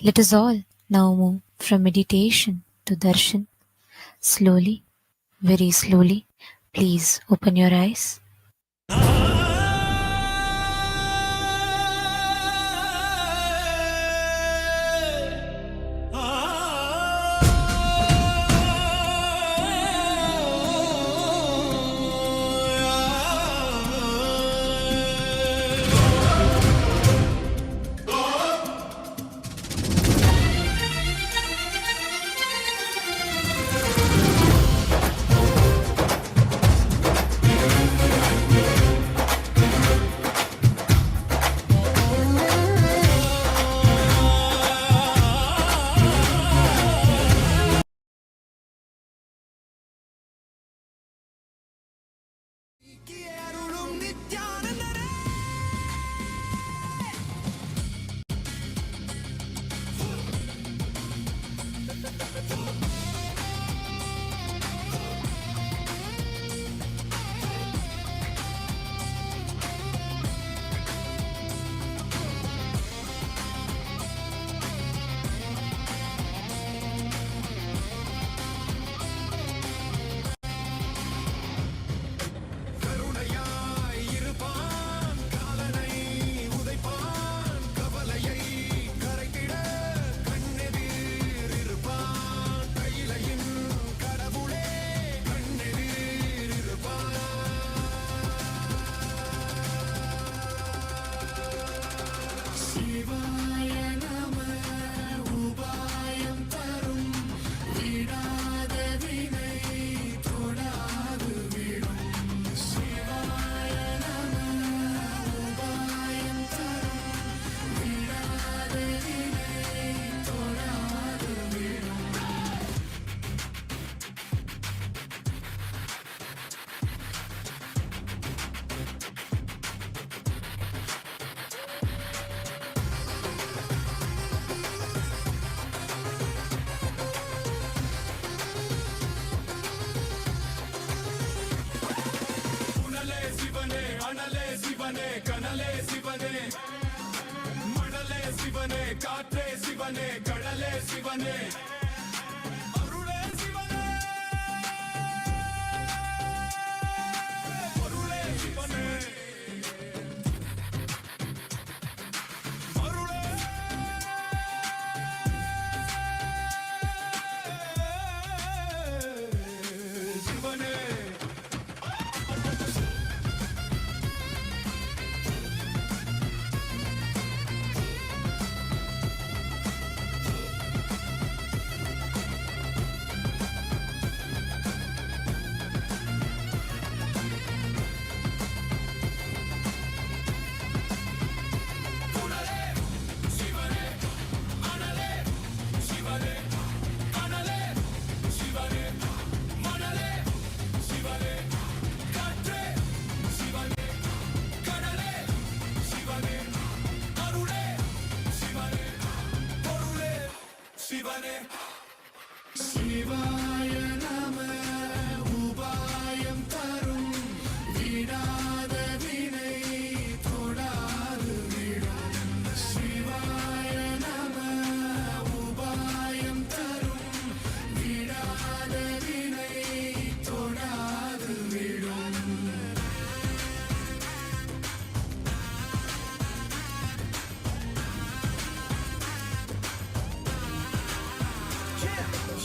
Let us all now move from meditation to darshan. Slowly, very slowly, please open your eyes.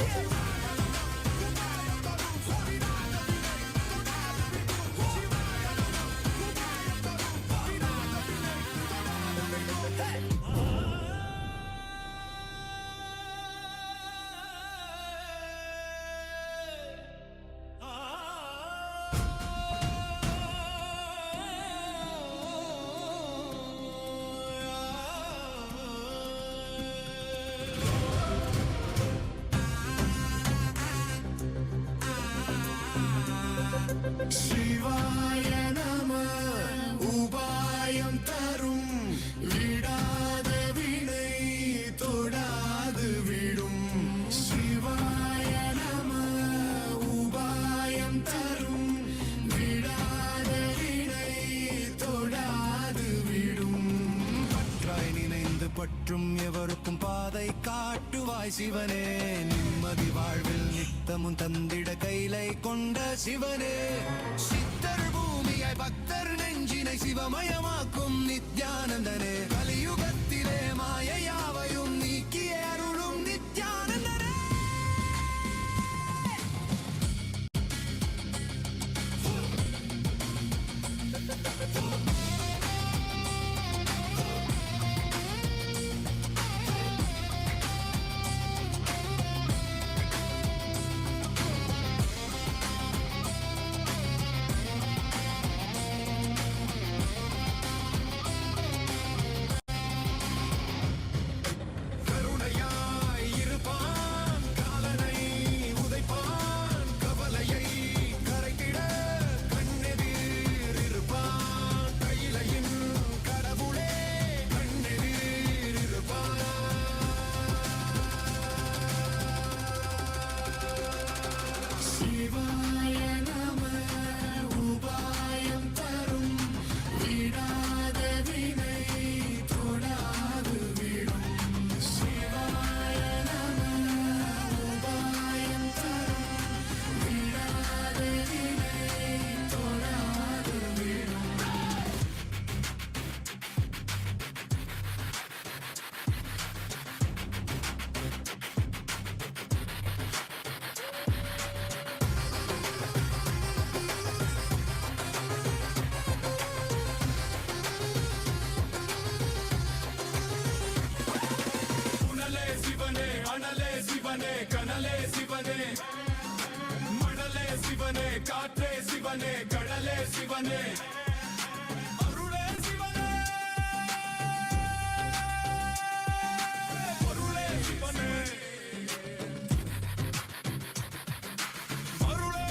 Yeah. நடத்தும் பாதை காட்டுவாய் சிவனே. நிம்மதி வாழ்வில் நித்தமும் தந்திட கைலை கொண்ட சிவனே. சித்தர் பூமியை பக்தர் நெஞ்சினை சிவமயமாக்கும் நித்யானந்தனே. கலியுகத்திலே மாயையாவையும் நீக்கிய அருளும் நித்யானந்தனே. கனலே சிவனே, மணலே சிவனே, காற்றே சிவனே, கடலே சிவனே, அருளே சிவனே, பொருளே சிவனே, அருளே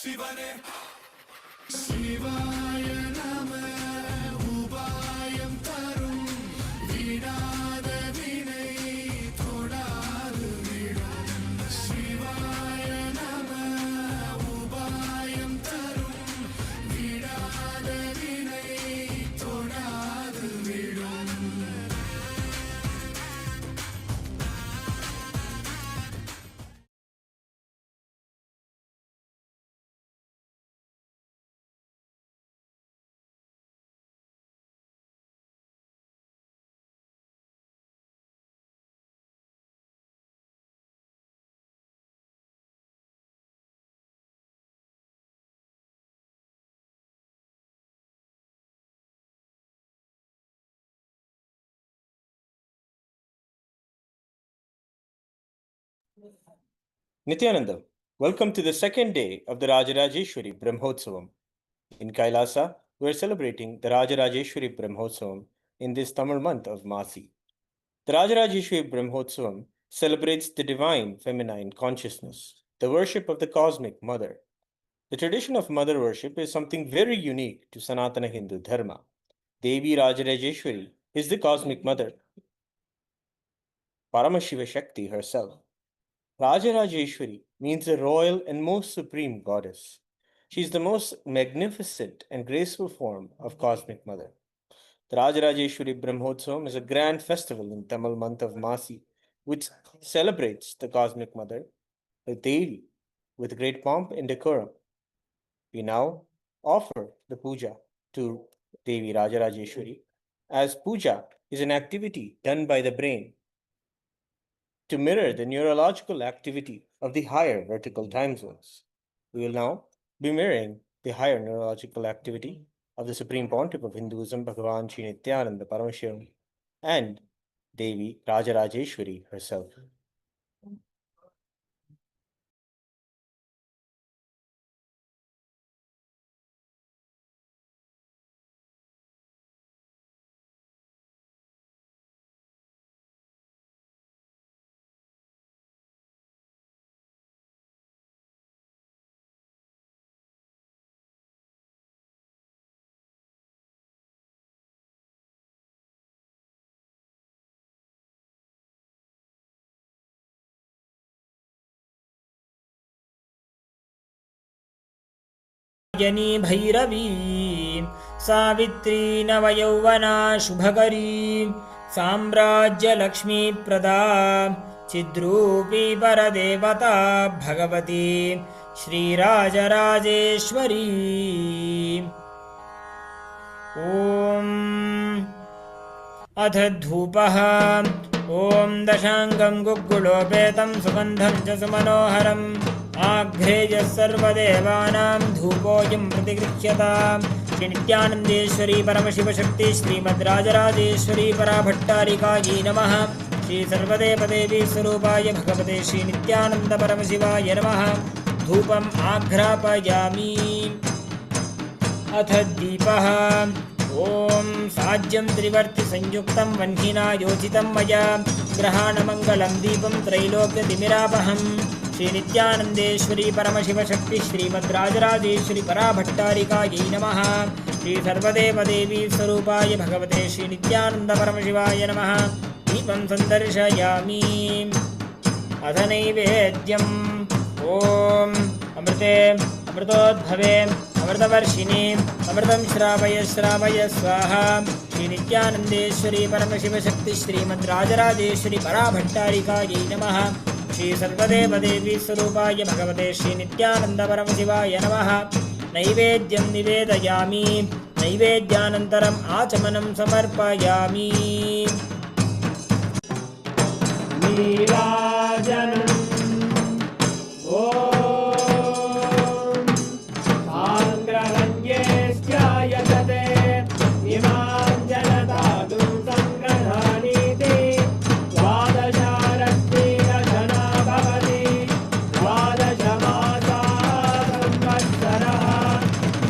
சிவனே. சிவாய நம உபாயம் தரும் விடாத வினை தொடாது விடும். சிவாய நம உபாயம் தரும் விடாத வினை தொடாது விடும். Nithyananda, welcome to the second day of the Rajarajeshwari Brahmotsavam. In Kailasa, we are celebrating the Rajarajeshwari Brahmotsavam in this Tamil month of Masi. The Rajarajeshwari Brahmotsavam celebrates the divine feminine consciousness, the worship of the cosmic mother. The tradition of mother worship is something very unique to Sanatana Hindu Dharma. Devi Rajarajeshwari is the cosmic mother, Paramashiva Shakti herself. Rajarajeshwari means the royal and most supreme goddess. She is the most magnificent and graceful form of Cosmic Mother. The Rajarajeshwari Brahmotsavam is a grand festival in Tamil month of Masi, which celebrates the Cosmic Mother, the Devi, with great pomp and decorum. We now offer the puja to Devi Rajarajeshwari, as puja is an activity done by the brain to mirror the neurological activity of the higher vertical time zones. We will now be mirroring the higher neurological activity of the Supreme Pontiff of Hinduism, Bhagavan Sri Nithyananda Paramashivam. and Devi Rajarajeshwari herself. जनी भैरवी सावित्री नवयौवना शुभकरी साम्राज्यलक्ष्मीप्रदा चिद्रूपी परदेवता भगवती श्रीराजराजेश्वरी। ॐ अथ धूपः। ॐ दशाङ्गं गुग्गुलोपेतं सुगन्धं च सुमनोहरम् आघ्रेयः सर्वदेवानां धूपोऽयं प्रतिगृह्यताम्। श्री नित्यानन्देश्वरी परमशिवशक्ति श्रीमद्राजराजेश्वरी पराभट्टारिकायै नमः। श्री सर्वदेवदेवी स्वरूपाय भगवते श्री नित्यानंद परमशिवाय नमः। धूपम् आघ्रापयामि। अथ दीपः। ॐ साज्यं त्रिवर्ति संयुक्तं वह्निना योजितं मया ग्रहाणमङ्गलं दीपं त्रैलोक्यतिमिरापहम्। श्री नित्यानन्देश्वरी परमशिवशक्ति श्रीमद्राजराजेश्वरी पराभट्टारिकायै नमः। श्री सर्वदेवदेवी स्वरूपाय भगवते श्री नित्यानंद परमशिवाय नमः। दीपं सन्दर्शयामि। अथ नैवेद्यम्। ॐ अमृते अमृतोद्भवे अमृतवर्षिणे अमृतं श्रावय श्रावय स्वाहा। श्री नित्यानन्देश्वरी परमशिवशक्ति श्रीमद्राजराजेश्वरी पराभट्टारिकायै नमः। श्री सर्वदेवदेवी स्वरूपाय भगवते श्री नित्यानंद परमशिवाय नमः। नैवेद्यं निवेदयामि। नैवेद्यानन्तरम् आचमनं समर्पयामि। नीराजनम्। ॐ आङ्ग्रहण्येश्चायतते इमां जनतादुं सङ्ग्रहाणीति द्वादशारत्नीरजना भवति। द्वादशमासा संवत्सरः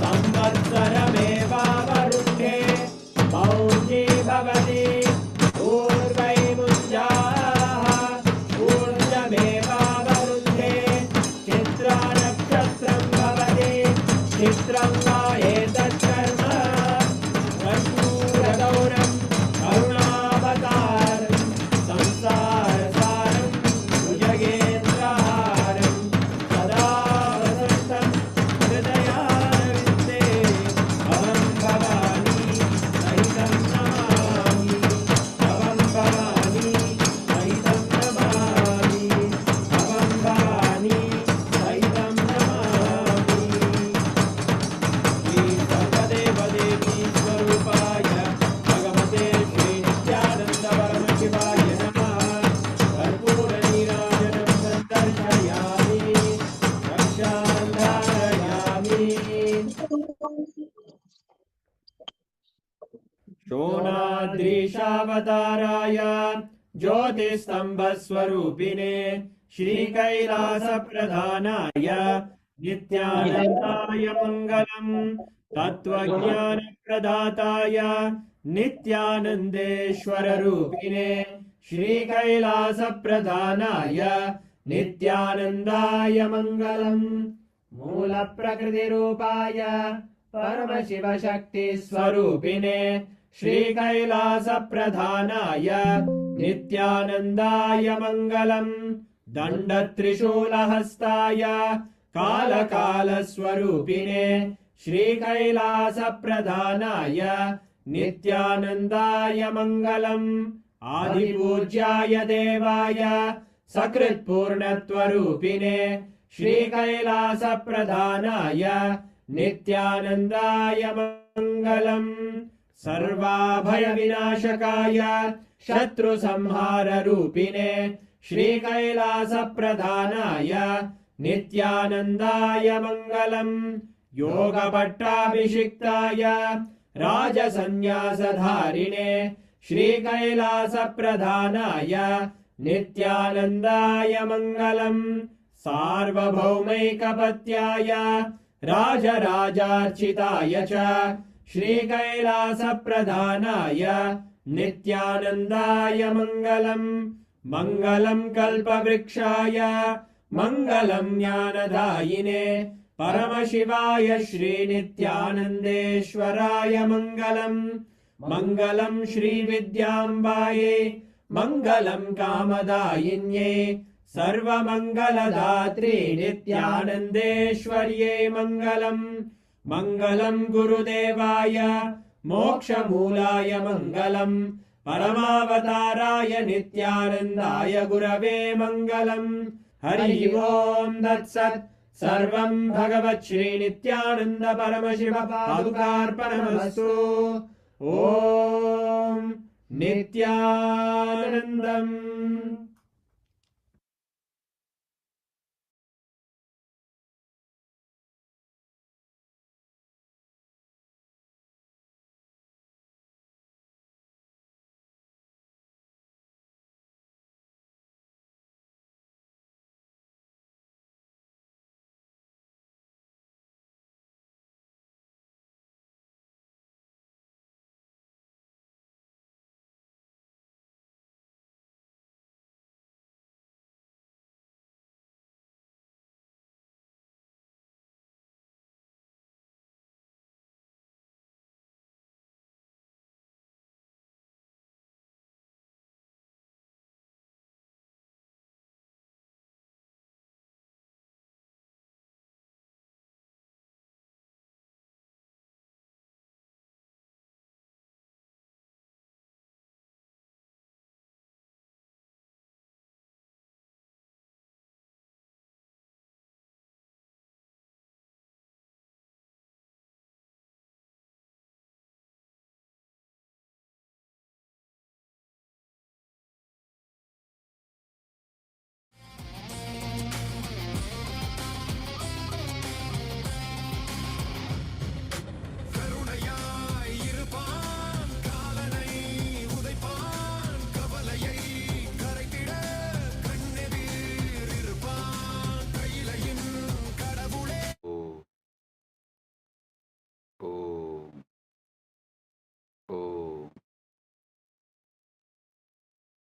संवत्सरमेवावरुन्धे मौञ्जी भवति। ऊर्वैमुञ्जाः ऊर्जमेवावरुन्धे। चित्रानक्षत्रं भवति। चित्रं वा एतत्कर्म प्रशूरगौरं करुणावतारं संसारसारं भुजगेन्द्रहारं सदा वसन्तं हृदयारविन्दे भवं भवानी सहितं नमामि। भवं भवानी सहितं नमामि। भवं भवानी सहितं नमामि। श्री सर्वदेवदेवी स्वरूपाय भगवते श्री नित्यानंद परमशिवाय नमः। कर्पूरनीराजनं सन्दर्शयामि। रक्षां धारयामि। शोणाद्रीशावताराय ज्योतिस्तम्भस्वरूपिणे श्रीकैलासप्रधानाय नित्यानन्दाय मङ्गलम्। तत्त्वज्ञानप्रदाताय नित्यानन्देश्वररूपिणे श्रीकैलासप्रधानाय नित्यानन्दाय मङ्गलम्। मूलप्रकृतिरूपाय परमशिवशक्तिस्वरूपिणे श्रीकैलासप्रधानाय नित्यानन्दाय मङ्गलम्। दण्डत्रिशूलहस्ताय कालकालस्वरूपिणे श्रीकैलासप्रधानाय नित्यानन्दाय मङ्गलम्। आदिपूज्याय देवाय सकृत्पूर्णत्वरूपिणे श्रीकैलासप्रधानाय नित्यानन्दाय मङ्गलम्। सर्वाभयविनाशकाय शत्रुसंहाररूपिणे श्रीकैलासप्रधानाय नित्यानन्दाय मङ्गलम्। योगपट्टाभिषिक्ताय राजसन्न्यासधारिणे श्रीकैलासप्रधानाय नित्यानन्दाय मङ्गलम् सार्वभौमैकपत्याय राजराजार्चिताय च श्रीकैलासप्रधानाय नित्यानन्दाय मङ्गलम् मङ्गलम् कल्पवृक्षाय मङ्गलम् ज्ञानदायिने परमशिवाय श्रीनित्यानन्देश्वराय मङ्गलम् मङ्गलम् श्रीविद्याम्बायै मङ्गलम् कामदायिन्यै सर्वमङ्गलदात्रे नित्यानन्देश्वर्यै मङ्गलम् मङ्गलम् गुरुदेवाय मोक्षमूलाय मङ्गलम् परमावताराय नित्यानन्दाय गुरवे मङ्गलम् हरि ओम् तत्सत् सर्वं भगवत् श्रीनित्यानन्द परमशिव पादुकार्पणमस्तु ॐ नित्यानन्दम्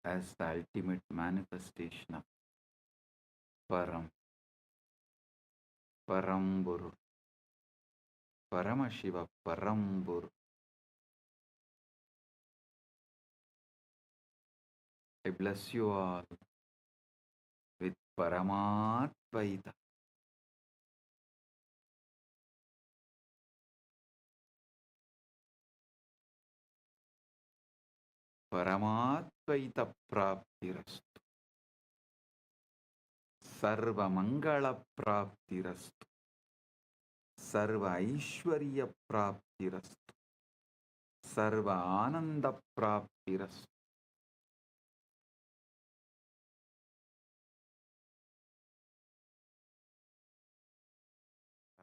as the ultimate manifestation of Parampurul, Paramashiva, Parampurul. I bless you all with Paramatvaita. Paramatvaita praptirastu. Sarva mangala praptirastu. Sarva aishwarya praptirastu. Sarva ananda praptirastu.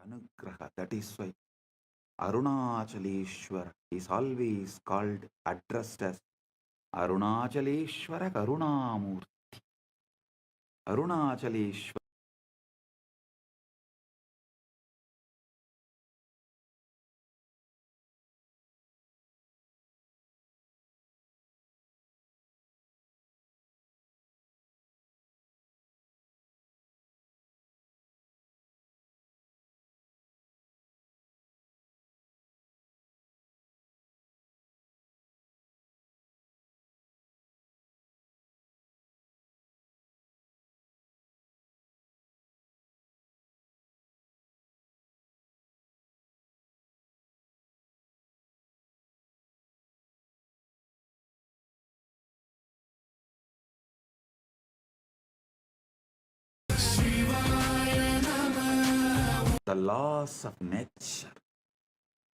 Anugraha, that is why Arunachaleshwara is always called, addressed as Arunachaleshwara Karunamurthy. Arunachaleshwara. The laws of nature,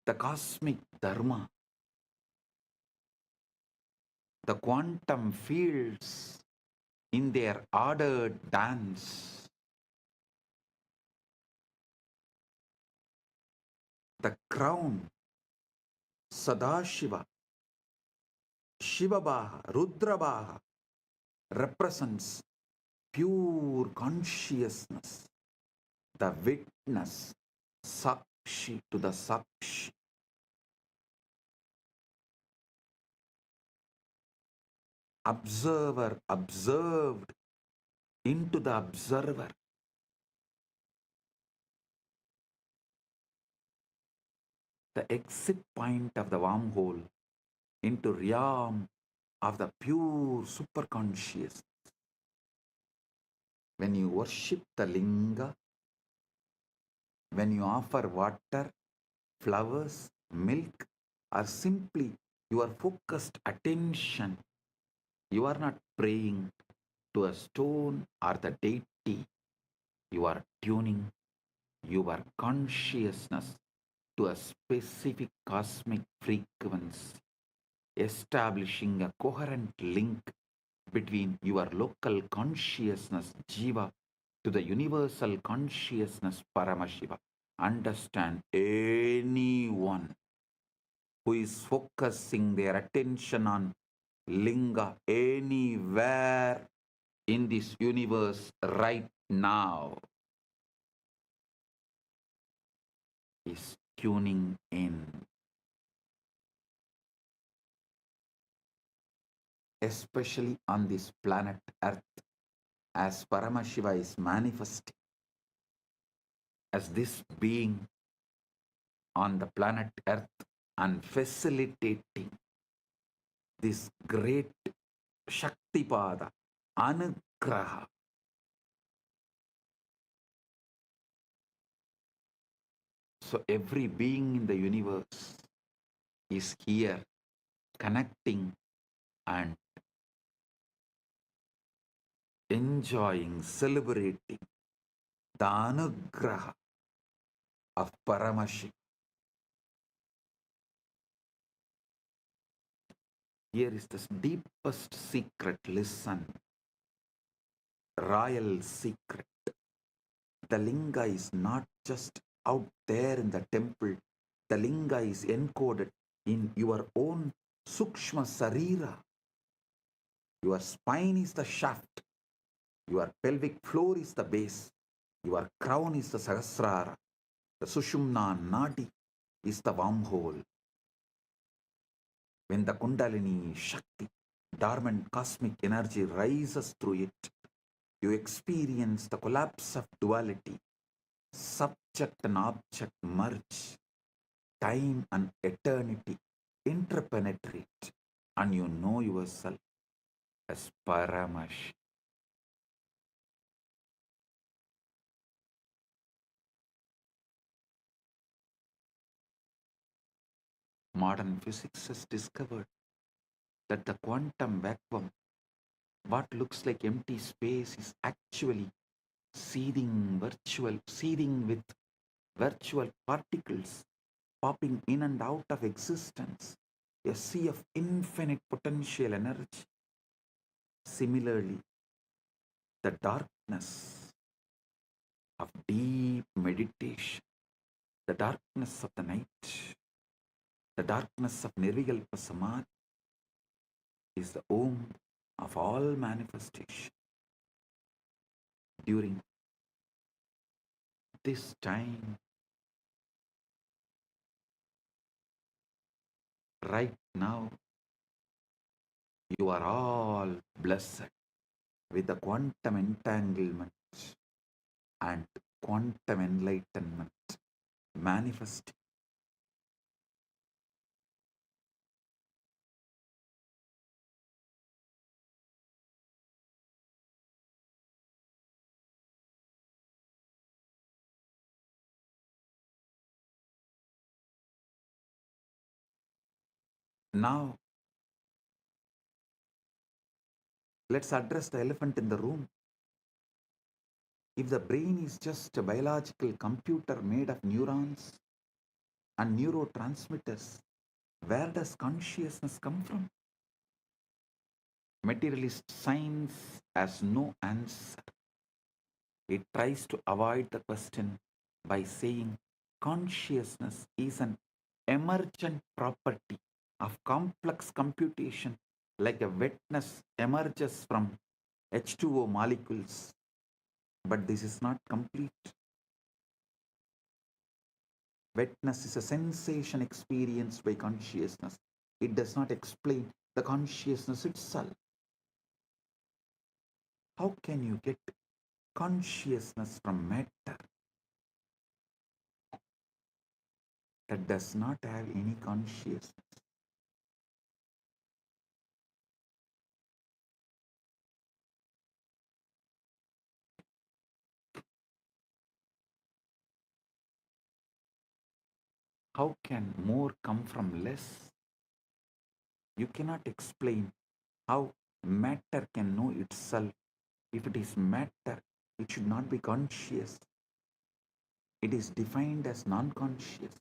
the cosmic dharma, the quantum fields in their ordered dance, the crown, Sadashiva, Shivabaha, Rudrabaha represents pure consciousness, the witness, Sakshi to the Sakshi. Observer observed into the observer. The exit point of the wormhole into realm of the pure superconscious. When you worship the linga, when you offer water, flowers, milk, or simply your focused attention, you are not praying to a stone or the deity. You are tuning your consciousness to a specific cosmic frequency, establishing a coherent link between your local consciousness, Jiva, to the universal consciousness, Paramashiva. Understand, anyone who is focusing their attention on linga anywhere in this universe right now is tuning in, especially on this planet Earth, as Paramashiva is manifesting as this being on the planet Earth and facilitating this great Shaktipada, Anugraha. So every being in the universe is here connecting and enjoying, celebrating the Anugraha of Paramashiva. Here is the deepest secret. Listen, royal secret. The linga is not just out there in the temple. The linga is encoded in your own Sukshma Sarira. Your spine is the shaft. Your pelvic floor is the base. Your crown is the Sahasrara. The Sushumna Nadi is the wormhole. When the Kundalini Shakti, dormant cosmic energy, rises through it, you experience the collapse of duality. Subject and object merge. Time and eternity interpenetrate, and you know yourself as Paramash. Modern physics has discovered that the quantum vacuum, what looks like empty space, is actually seething with virtual particles popping in and out of existence, a sea of infinite potential energy. Similarly, the darkness of deep meditation, the darkness of the night, the darkness of Nirvikalpa Samadhi is the womb of all manifestation. During this time, right now, you are all blessed with the quantum entanglement and quantum enlightenment manifesting. Now, let's address the elephant in the room. If the brain is just a biological computer made of neurons and neurotransmitters, where does consciousness come from? Materialist science has no answer. It tries to avoid the question by saying consciousness is an emergent property of complex computation like a wetness emerges from H2O molecules, but this is not complete. Wetness is a sensation experienced by consciousness. It does not explain the consciousness itself. How can you get consciousness from matter that does not have any consciousness? How can more come from less? You cannot explain how matter can know itself. If it is matter, it should not be conscious. It is defined as non-conscious.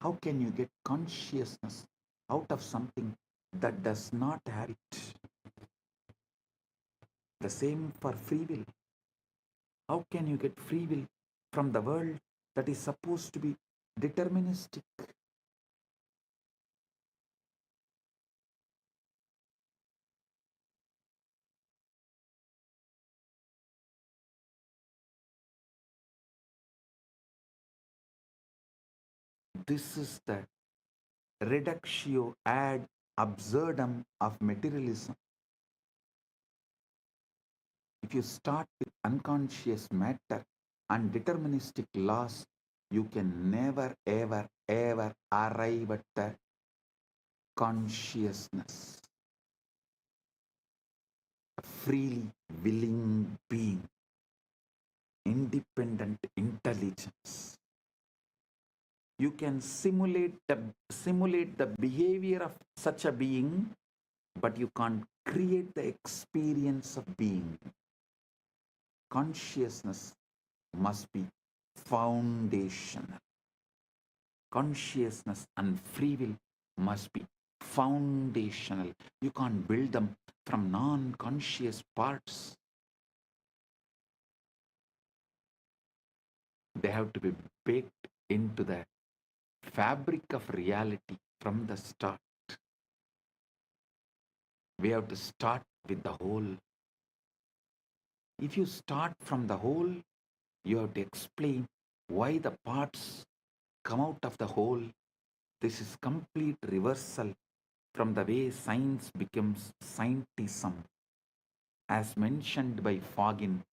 How can you get consciousness out of something that does not have it? The same for free will. How can you get free will from the world that is supposed to be deterministic? This is the reductio ad absurdum of materialism. If you start with unconscious matter and deterministic laws, you can never, ever, ever arrive at the consciousness, a freely willing being, independent intelligence. You can simulate the behavior of such a being, but you can't create the experience of being. Consciousness must be foundational. Consciousness and free will must be foundational. You can't build them from non-conscious parts. They have to be baked into the fabric of reality from the start. We have to start with the whole. If you start from the whole, you have to explain why the parts come out of the whole. This is complete reversal from the way science becomes scientism. As mentioned by Fagin,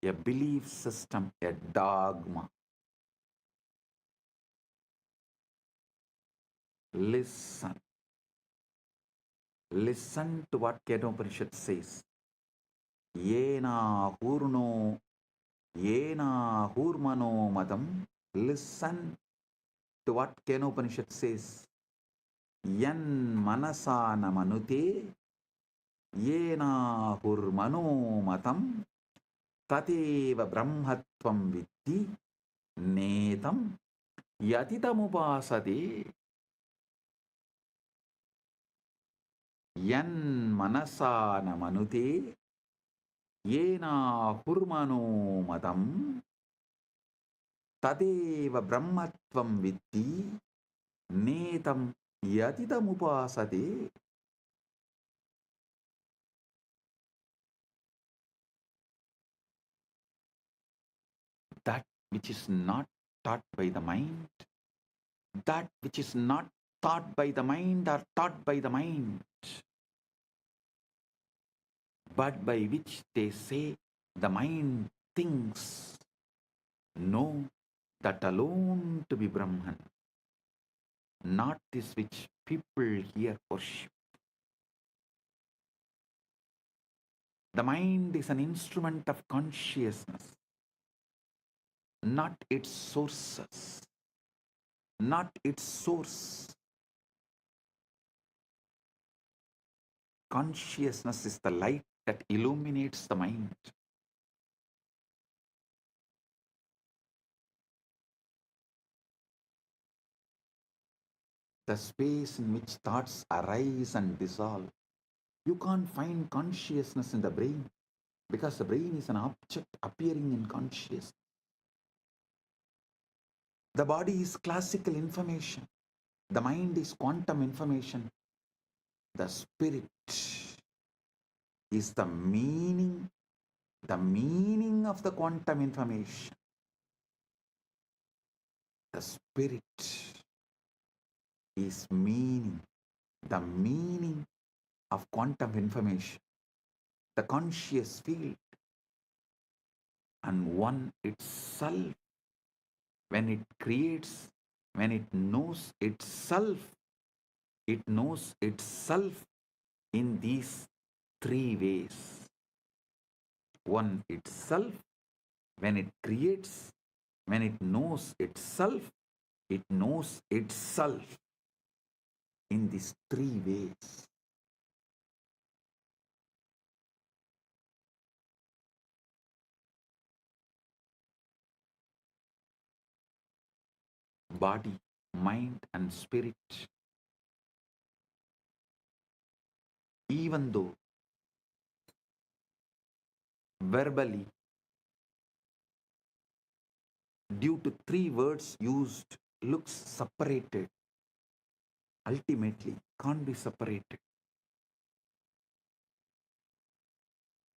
a belief system, a dogma. Listen. Listen to what Kedopanishad says. Yena hurno, yena hurmano madam. Listen to what Kenopanishad says. Yan manasana manute, yena hurmano matam, tateva brahmatvam viddhi, netam yatitamupasade. Yan manasana manute, yena hurmano matam, tadeva brahmatvam viddhi, netam yatitamupasade. That which is not taught by the mind, that which is not taught by the mind or taught by the mind, but by which they say the mind thinks, know that alone to be Brahman, not this which people here worship. The mind is an instrument of consciousness, not its sources, not its source. Consciousness is the light that illuminates the mind. The space in which thoughts arise and dissolve. You can't find consciousness in the brain because the brain is an object appearing in consciousness. The body is classical information. The mind is quantum information. The spirit is the meaning of the quantum information. The spirit is the meaning of quantum information, the conscious field, and one itself, when it creates, when it knows itself in these three ways. One itself, when it creates, when it knows itself in these three ways. Body, mind, and spirit. Even though verbally, due to three words used, looks separated, ultimately can't be separated.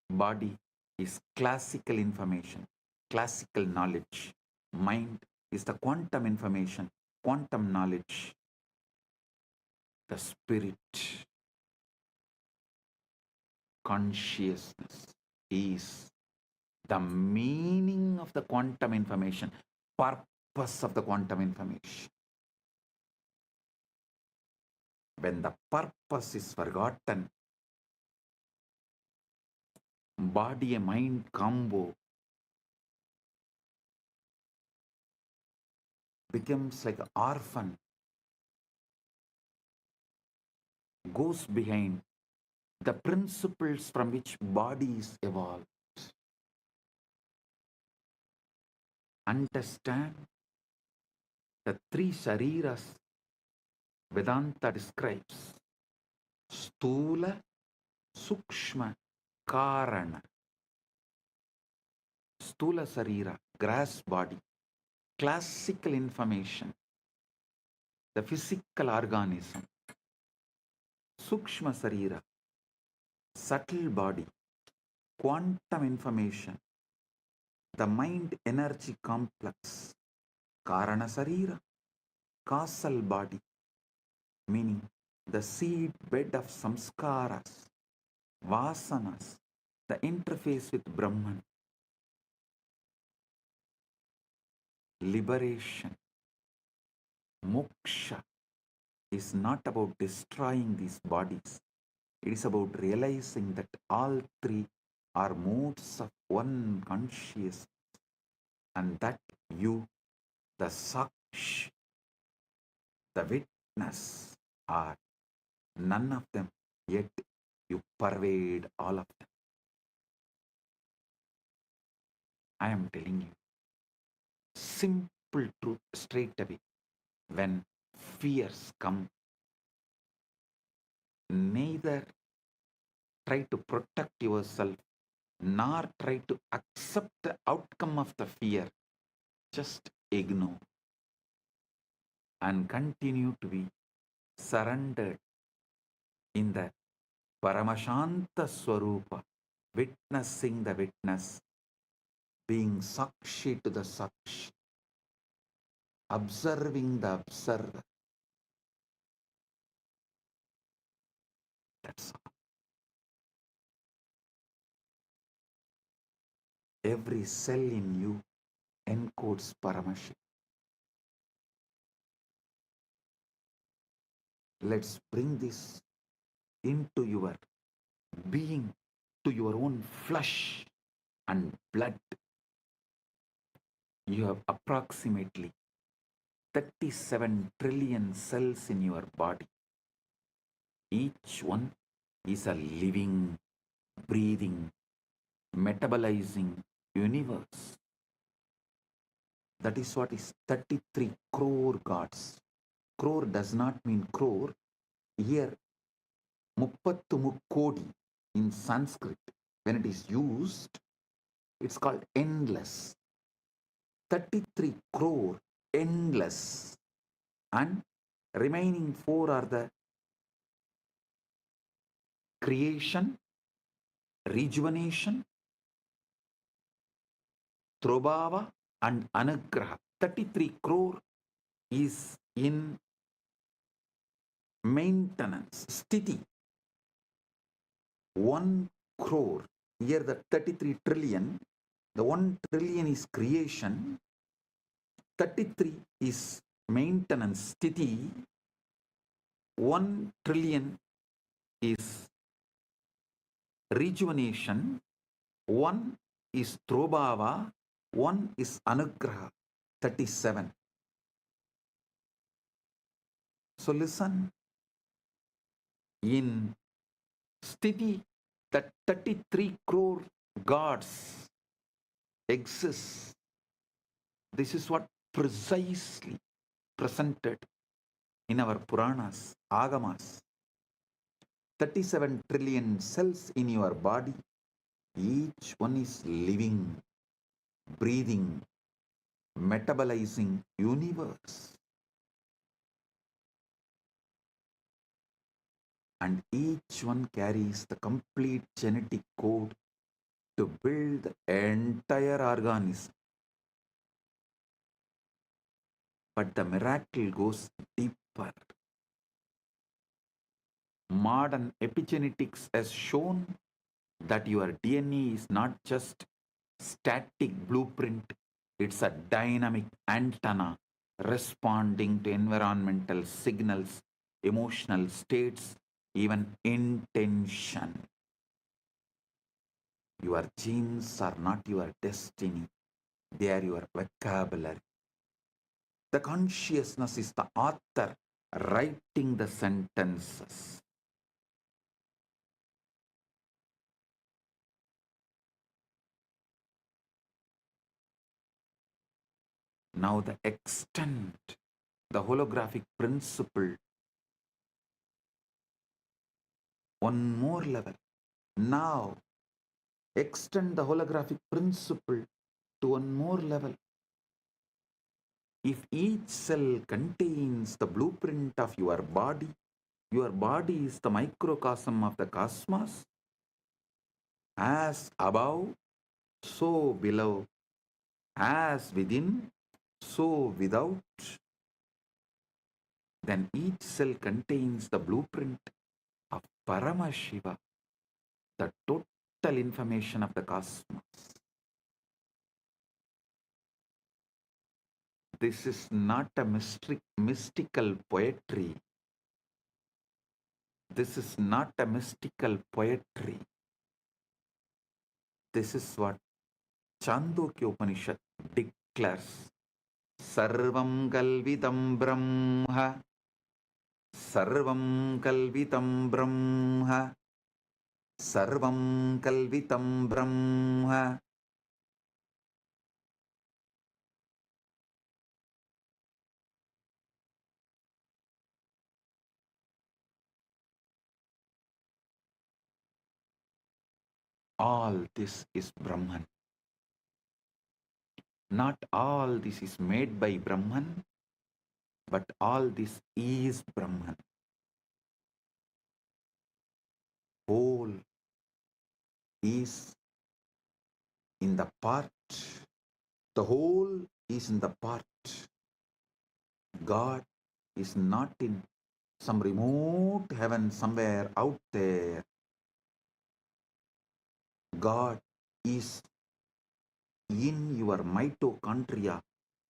Body is classical information, classical knowledge. Mind is the quantum information, quantum knowledge. The spirit, consciousness, is the meaning of the quantum information, purpose of the quantum information. When the purpose is forgotten, body and mind combo becomes like an orphan, goes behind the principles from which body is evolved. Understand the three shariras Vedanta describes: Stula, Sukshma, Karana. Stula Sarira, grass body, classical information, the physical organism. Sukshma Sarira, subtle body, quantum information, the mind energy complex. Karana Sarira, causal body, meaning the seed bed of samskaras, vasanas, the interface with Brahman. Liberation, moksha, is not about destroying these bodies. It is about realizing that all three are modes of one consciousness, and that you, the saksh, the witness, are none of them, yet you pervade all of them. I am telling you, simple truth straight away. When fears come, neither try to protect yourself nor try to accept the outcome of the fear. Just ignore and continue to be surrendered in the Paramashanta Swarupa, witnessing the witness, being Sakshi to the Sakshi, observing the observer. That's all. Every cell in you encodes Paramashiva. Let's bring this into your being, to your own flesh and blood. You have approximately 37 trillion cells in your body. Each one is a living, breathing, metabolizing universe. That is what is 33 crore gods. Crore does not mean crore. Here, muppattu mukkodi in Sanskrit, when it is used, it's called endless. 33 crore, endless. And remaining 4 are the creation, rejuvenation, Trobhava and Anugraha. 33 crore is in maintenance, Sthiti. 1 crore. Here the 33 trillion, the 1 trillion is creation, 33 is maintenance, Sthiti, 1 trillion is rejuvenation, 1 is Trobhava, 1 is Anugraha, 37. So listen, in Sthiti, that 33 crore gods exist. This is what precisely presented in our Puranas, Agamas. 37 trillion cells in your body, each one is living, breathing, metabolizing universe. And each one carries the complete genetic code to build the entire organism. But the miracle goes deeper. Modern epigenetics has shown that your DNA is not just static blueprint, it's a dynamic antenna responding to environmental signals, emotional states, even intention. Your genes are not your destiny, they are your vocabulary. The consciousness is the author writing the sentences. Now the extent, the holographic principle, one more level. Now extend the holographic principle to one more level. If each cell contains the blueprint of your body is the microcosm of the cosmos. As above, so below. As within, so without. Then each cell contains the blueprint of Paramashiva, the total information of the cosmos. This is not a mystical poetry. This is not a mystical poetry. This is what Chandogya Upanishad declares. Sarvam kalvitam brahma. Sarvam kalvitam brahma. Sarvam kalvitam brahma. All this is Brahman. Not all this is made by Brahman, but all this is Brahman. Whole is in the part. The whole is in the part. God is not in some remote heaven somewhere out there. God is in your mitochondria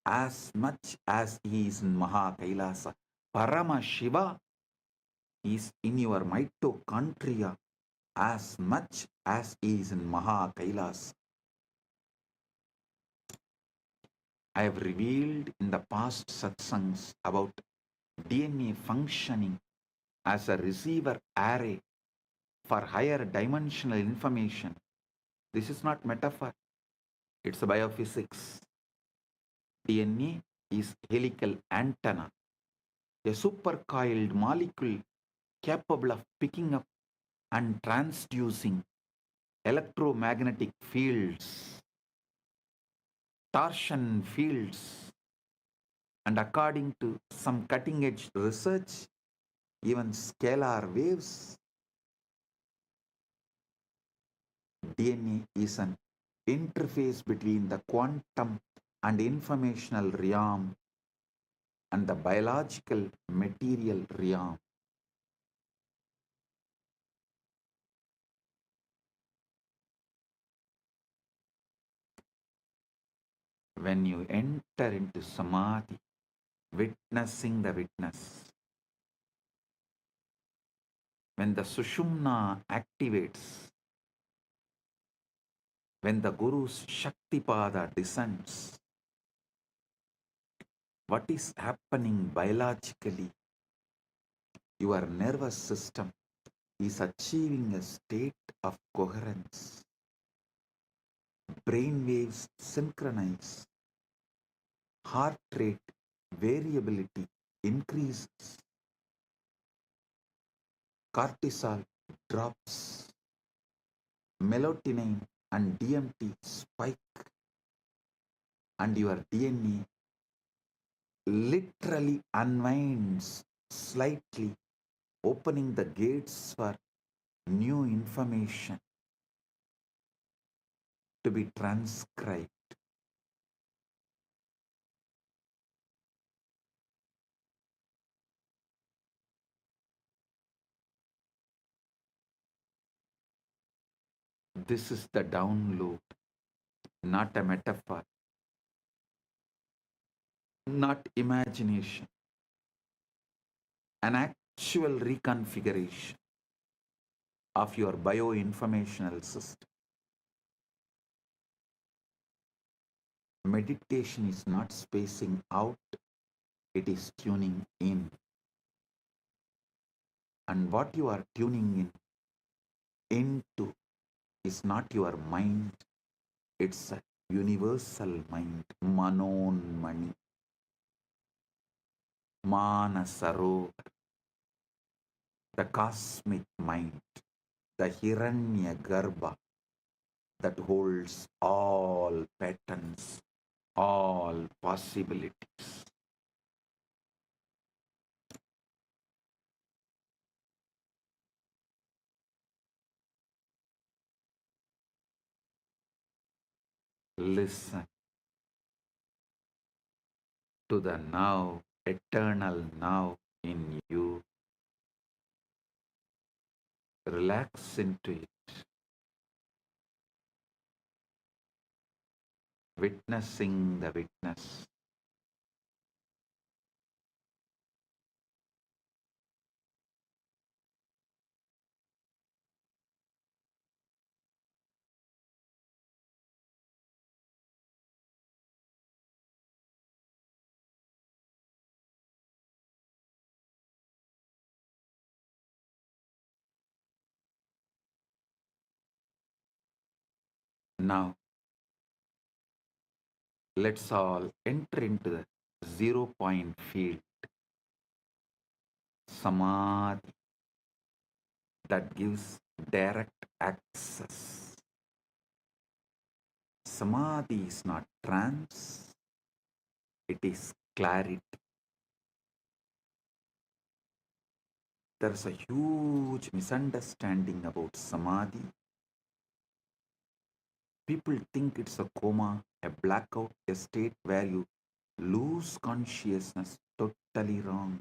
as much as he is in Maha KAILASA. Paramashiva is in your mitochondria as much as he is in Maha KAILASA. I have revealed in the past satsangs about DNA functioning as a receiver array for higher dimensional information. This is not metaphor, it's a biophysics. DNA is helical antenna, a supercoiled molecule capable of picking up and transducing electromagnetic fields, torsion fields, and according to some cutting-edge research, even scalar waves. DNA is an interface between the quantum and informational realm and the biological material realm. When you enter into samadhi, witnessing the witness, when the sushumna activates, when the Guru's Shaktipada descends, what is happening biologically? Your nervous system is achieving a state of coherence. Brain waves synchronize, heart rate variability increases, cortisol drops, melatonin and DMT spike, and your DNA literally unwinds slightly, opening the gates for new information to be transcribed. This is the download, not a metaphor, not imagination, an actual reconfiguration of your bioinformational system. Meditation is not spacing out, it is tuning in. And what you are tuning into is not your mind, it's a universal mind, Manon Mani, Manasarovar, the cosmic mind, the Hiranya Garbha that holds all patterns, all possibilities. Listen to the now, eternal now in you. Relax into it. Witnessing the witness. Now, let's all enter into the 0 point field, samadhi, that gives direct access. Samadhi is not trance, it is clarity. There's a huge misunderstanding about samadhi. People think it's a coma, a blackout, a state where you lose consciousness. Totally wrong.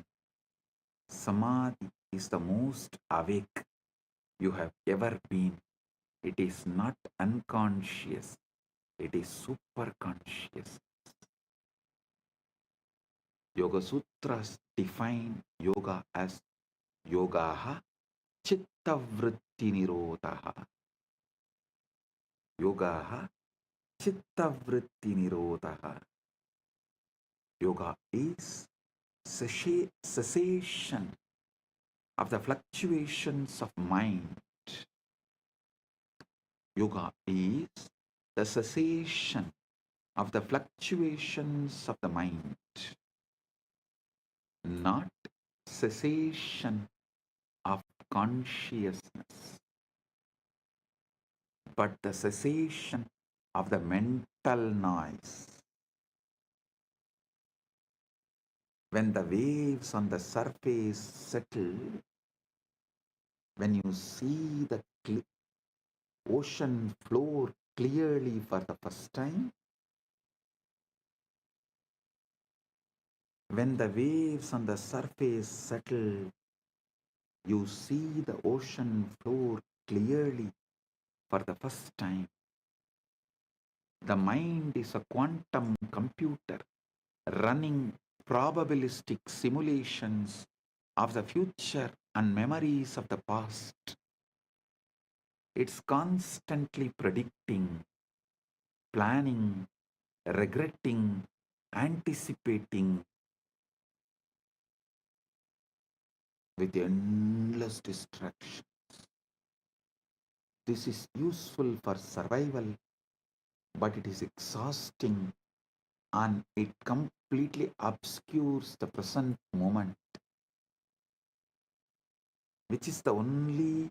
Samadhi is the most awake you have ever been. It is not unconscious, it is super conscious. Yoga Sutras define yoga as yogaha chitta vritti nirodhaha. Yogaha chitta vritti nirodhaha. Yoga is cessation of the fluctuations of mind. Yoga is the cessation of the fluctuations of the mind, not cessation of consciousness, but the cessation of the mental noise. When the waves on the surface settle, when you see the ocean floor clearly for the first time? When the waves on the surface settle, you see the ocean floor clearly for the first time. The mind is a quantum computer running probabilistic simulations of the future and memories of the past. It's constantly predicting, planning, regretting, anticipating with endless distractions. This is useful for survival, but it is exhausting and it completely obscures the present moment, which is the only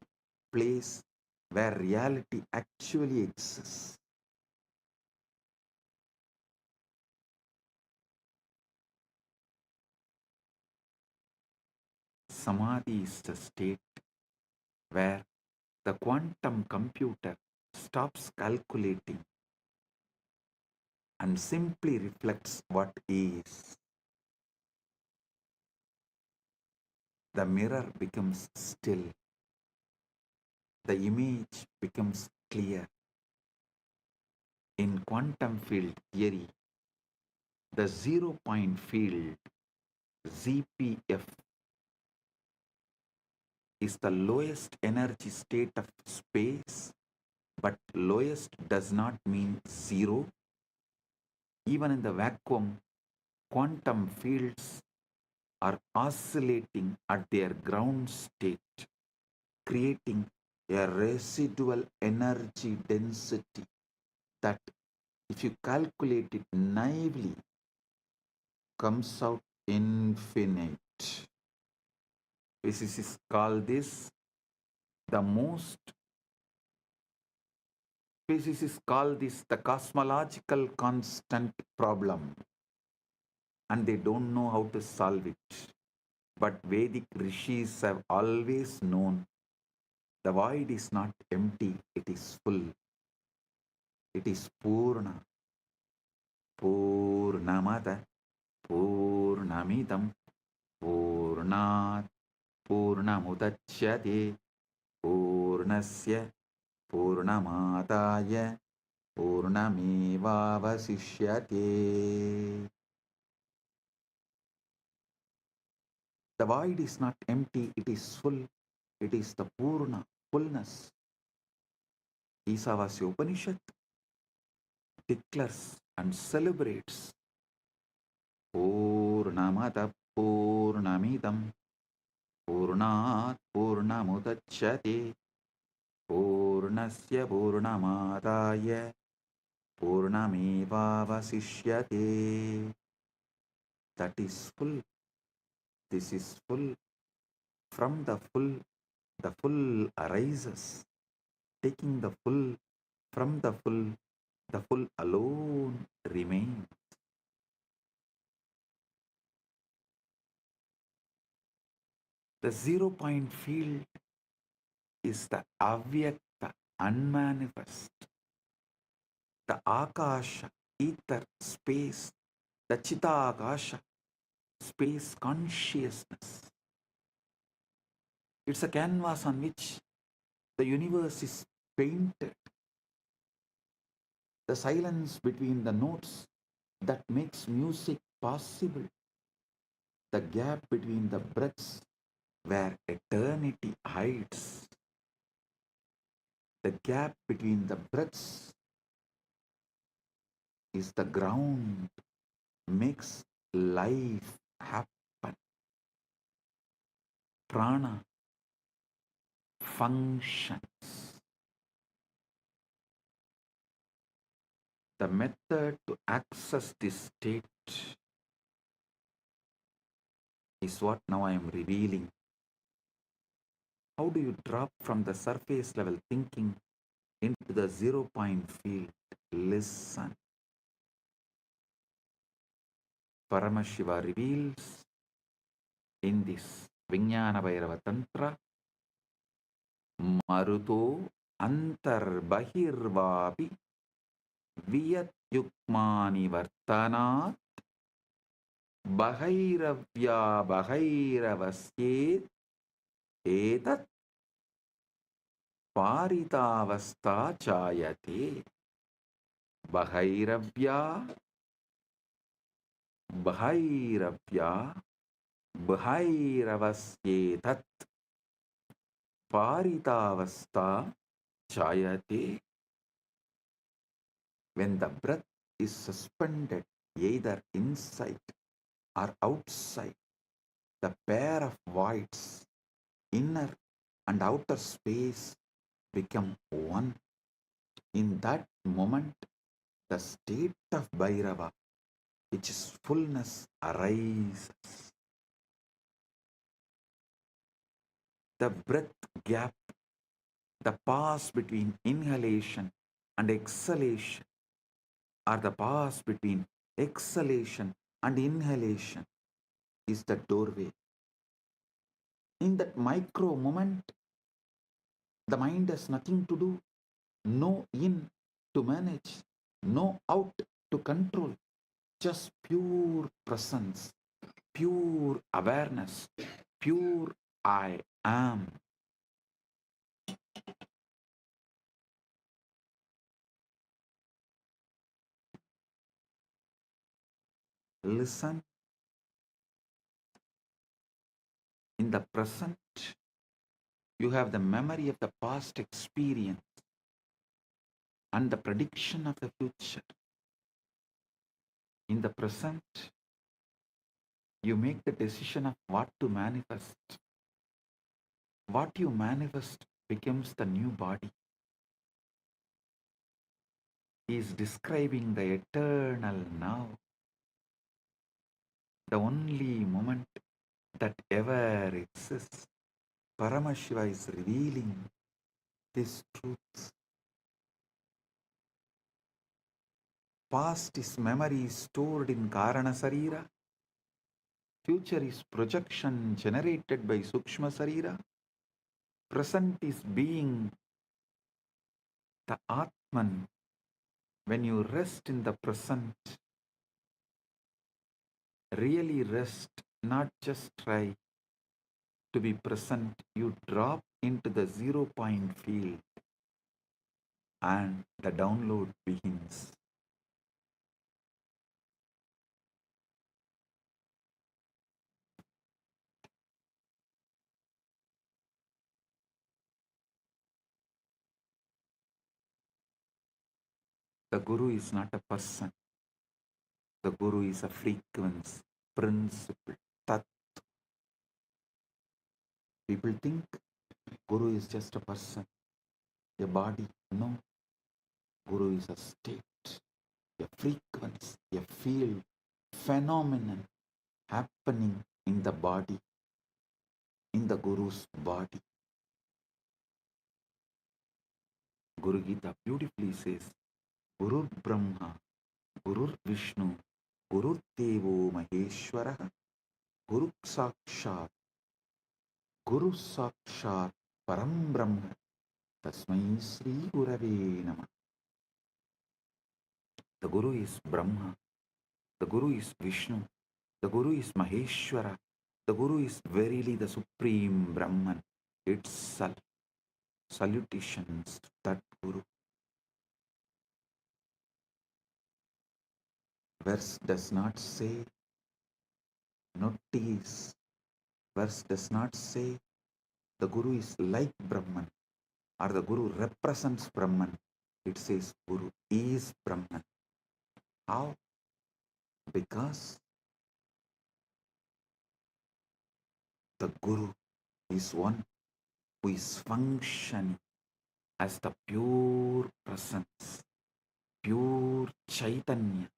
place where reality actually exists. Samadhi is the state where the quantum computer stops calculating and simply reflects what is. The mirror becomes still. The image becomes clear. In quantum field theory, the zero-point field, ZPF, is the lowest energy state of space, but lowest does not mean zero. Even in the vacuum, quantum fields are oscillating at their ground state, creating a residual energy density that, if you calculate it naively, comes out infinite. Physicists call this the cosmological constant problem, and they don't know how to solve it. But Vedic rishis have always known the void is not empty, it is full. It is Purna. Purnamada, Purnamidam, Purnat, Purnamudachyate, Purnasya, Purnamadaya, Purnamevavasishyate. The void is not empty, it is full. It is the Purna, fullness. Isavasya Upanishad declares and celebrates Purnamada Purnamidam Purnat Purnamudachyate Purnasya Purnamadaya Purnamevavasishyate. That is full. This is full. From the full arises. Taking the full from the full alone remains. The zero-point field is the avyakta, unmanifest, the akasha, ether, space, the chitagasha, space consciousness. It's a canvas on which the universe is painted. The silence between the notes that makes music possible. The gap between the breaths where eternity hides. The gap between the breaths is the ground, makes life happen. Prana functions. The method to access this state is what now I am revealing. How do you drop from the surface level thinking into the zero-point field? Listen. Paramashiva reveals in this Vijnana Bhairava Tantra, Maruto Antarbahirvapi Viyat Yukmani Vartanat Bahairavya Bahairavasye Etat Paritavasta Chayate. Bahairavya Bahairavya Bahairavasyetat Paritavasta Chayate. When the breath is suspended either inside or outside, the pair of voids, inner and outer space, become one. In that moment, the state of Bhairava, which is fullness, arises. The breath gap, the pause between inhalation and exhalation, or the pause between exhalation and inhalation, is the doorway. In that micro moment, the mind has nothing to do, no in to manage, no out to control, just pure presence, pure awareness, pure I am. Listen. In the present, you have the memory of the past experience and the prediction of the future. In the present, you make the decision of what to manifest. What you manifest becomes the new body. He is describing the eternal now, the only moment that ever exists. Paramashiva is revealing this truth. Past is memory stored in Karana Sarira. Future is projection generated by Sukshma Sarira. Present is being the Atman. When you rest in the present, really rest, not just try to be present, you drop into the 0 point field and the download begins. The Guru is not a person. The Guru is a frequency, principle, tat. People think Guru is just a person, a body. No, Guru is a state, a frequency, a field, phenomenon happening in the body, in the Guru's body. Guru Gita beautifully says, Gurur Brahma, Gurur Vishnu, Gurur Devo Maheshwara, Guru Sakshat, Guru Sakshat, Param Brahma, Tasmai Sri Gurave Namah. The Guru is Brahma, the Guru is Vishnu, the Guru is Maheshwara, the Guru is verily the Supreme Brahman itself. Salutations to that Guru. Verse does not say, notice. Verse does not say the Guru is like Brahman or the Guru represents Brahman. It says Guru is Brahman. How? Because the Guru is one who is functioning as the pure presence, pure Chaitanya,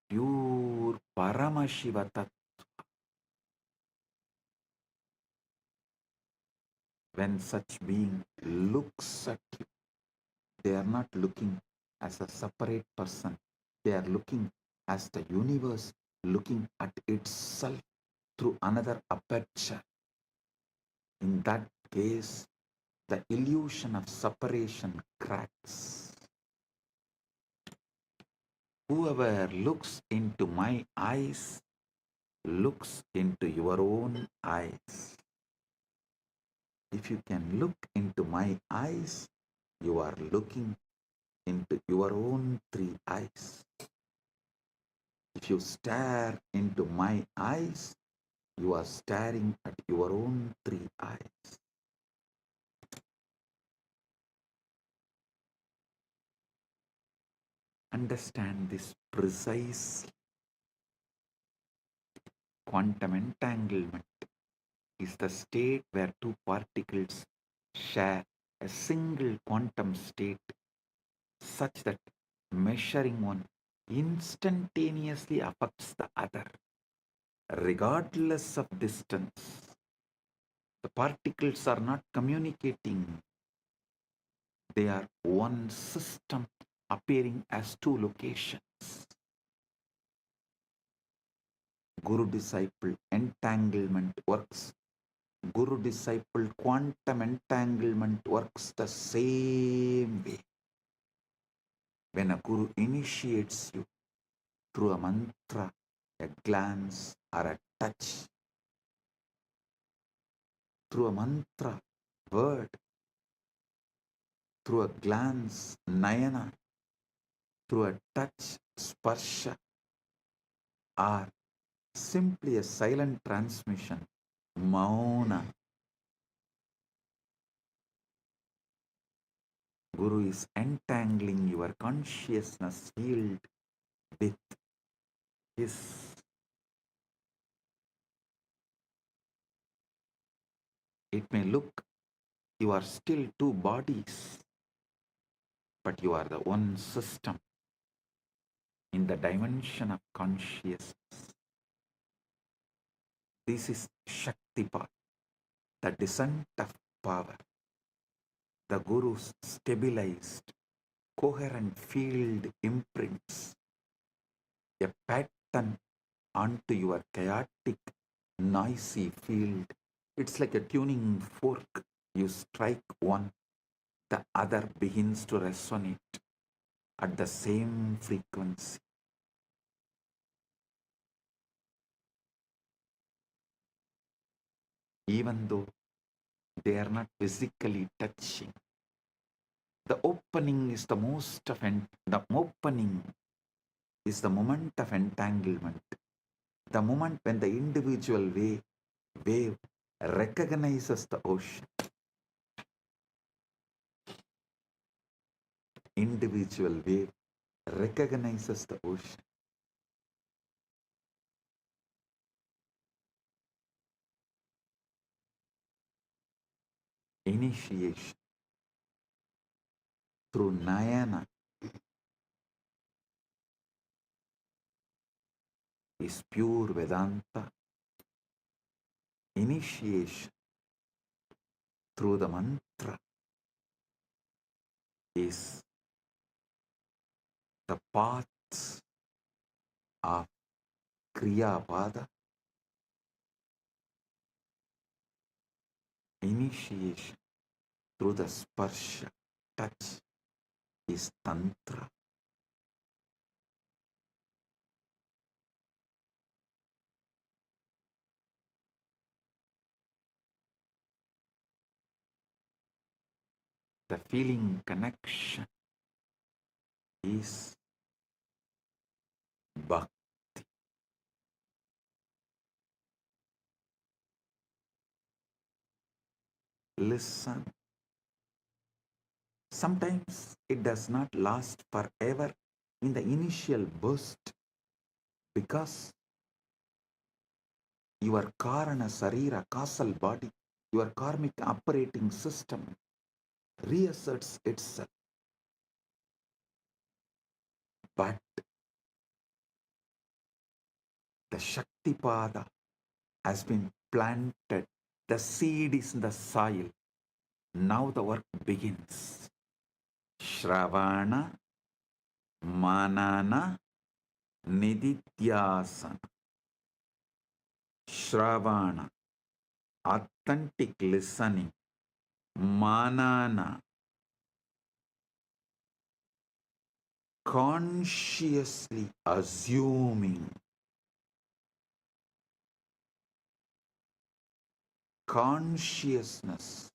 pure Paramashiva Tattva. When such being looks at you, they are not looking as a separate person. They are looking as the universe looking at itself through another aperture. In that case, the illusion of separation cracks. Whoever looks into my eyes looks into your own eyes. If you can look into my eyes, you are looking into your own three eyes. If you stare into my eyes, you are staring at your own three eyes. Understand this precisely. Quantum entanglement is the state where two particles share a single quantum state such that measuring one instantaneously affects the other, regardless of distance. The particles are not communicating. They are one system appearing as two locations. Guru-disciple entanglement works. Guru-disciple quantum entanglement works the same way. When a Guru initiates you through a mantra, a glance, or a touch, through a mantra, word, through a glance, nayana, through a touch, sparsha, or simply a silent transmission, mauna, Guru is entangling your consciousness field with his. It may look you are still two bodies, but you are the one system in the dimension of consciousness. This is Shaktipat, the descent of power. The Guru's stabilized, coherent field imprints a pattern onto your chaotic, noisy field. It's like a tuning fork. You strike one, the other begins to resonate at the same frequency. Even though they are not physically touching, the opening is the opening is the moment of entanglement. The moment when the individual wave recognizes the ocean. Individual wave recognizes the ocean. Initiation through Nayana is pure Vedanta. Initiation through the mantra is the paths of Kriya Pada. Initiation through the sparsha, touch, is Tantra. The feeling connection is Bhakti. Listen. Sometimes it does not last forever in the initial burst because your Karana Sarira, causal body, your karmic operating system reasserts itself. But the Shaktipada has been planted. The seed is in the soil. Now the work begins. Shravana, Manana, Nididhyasana. Shravana, authentic listening, manana, consciously assuming, consciousness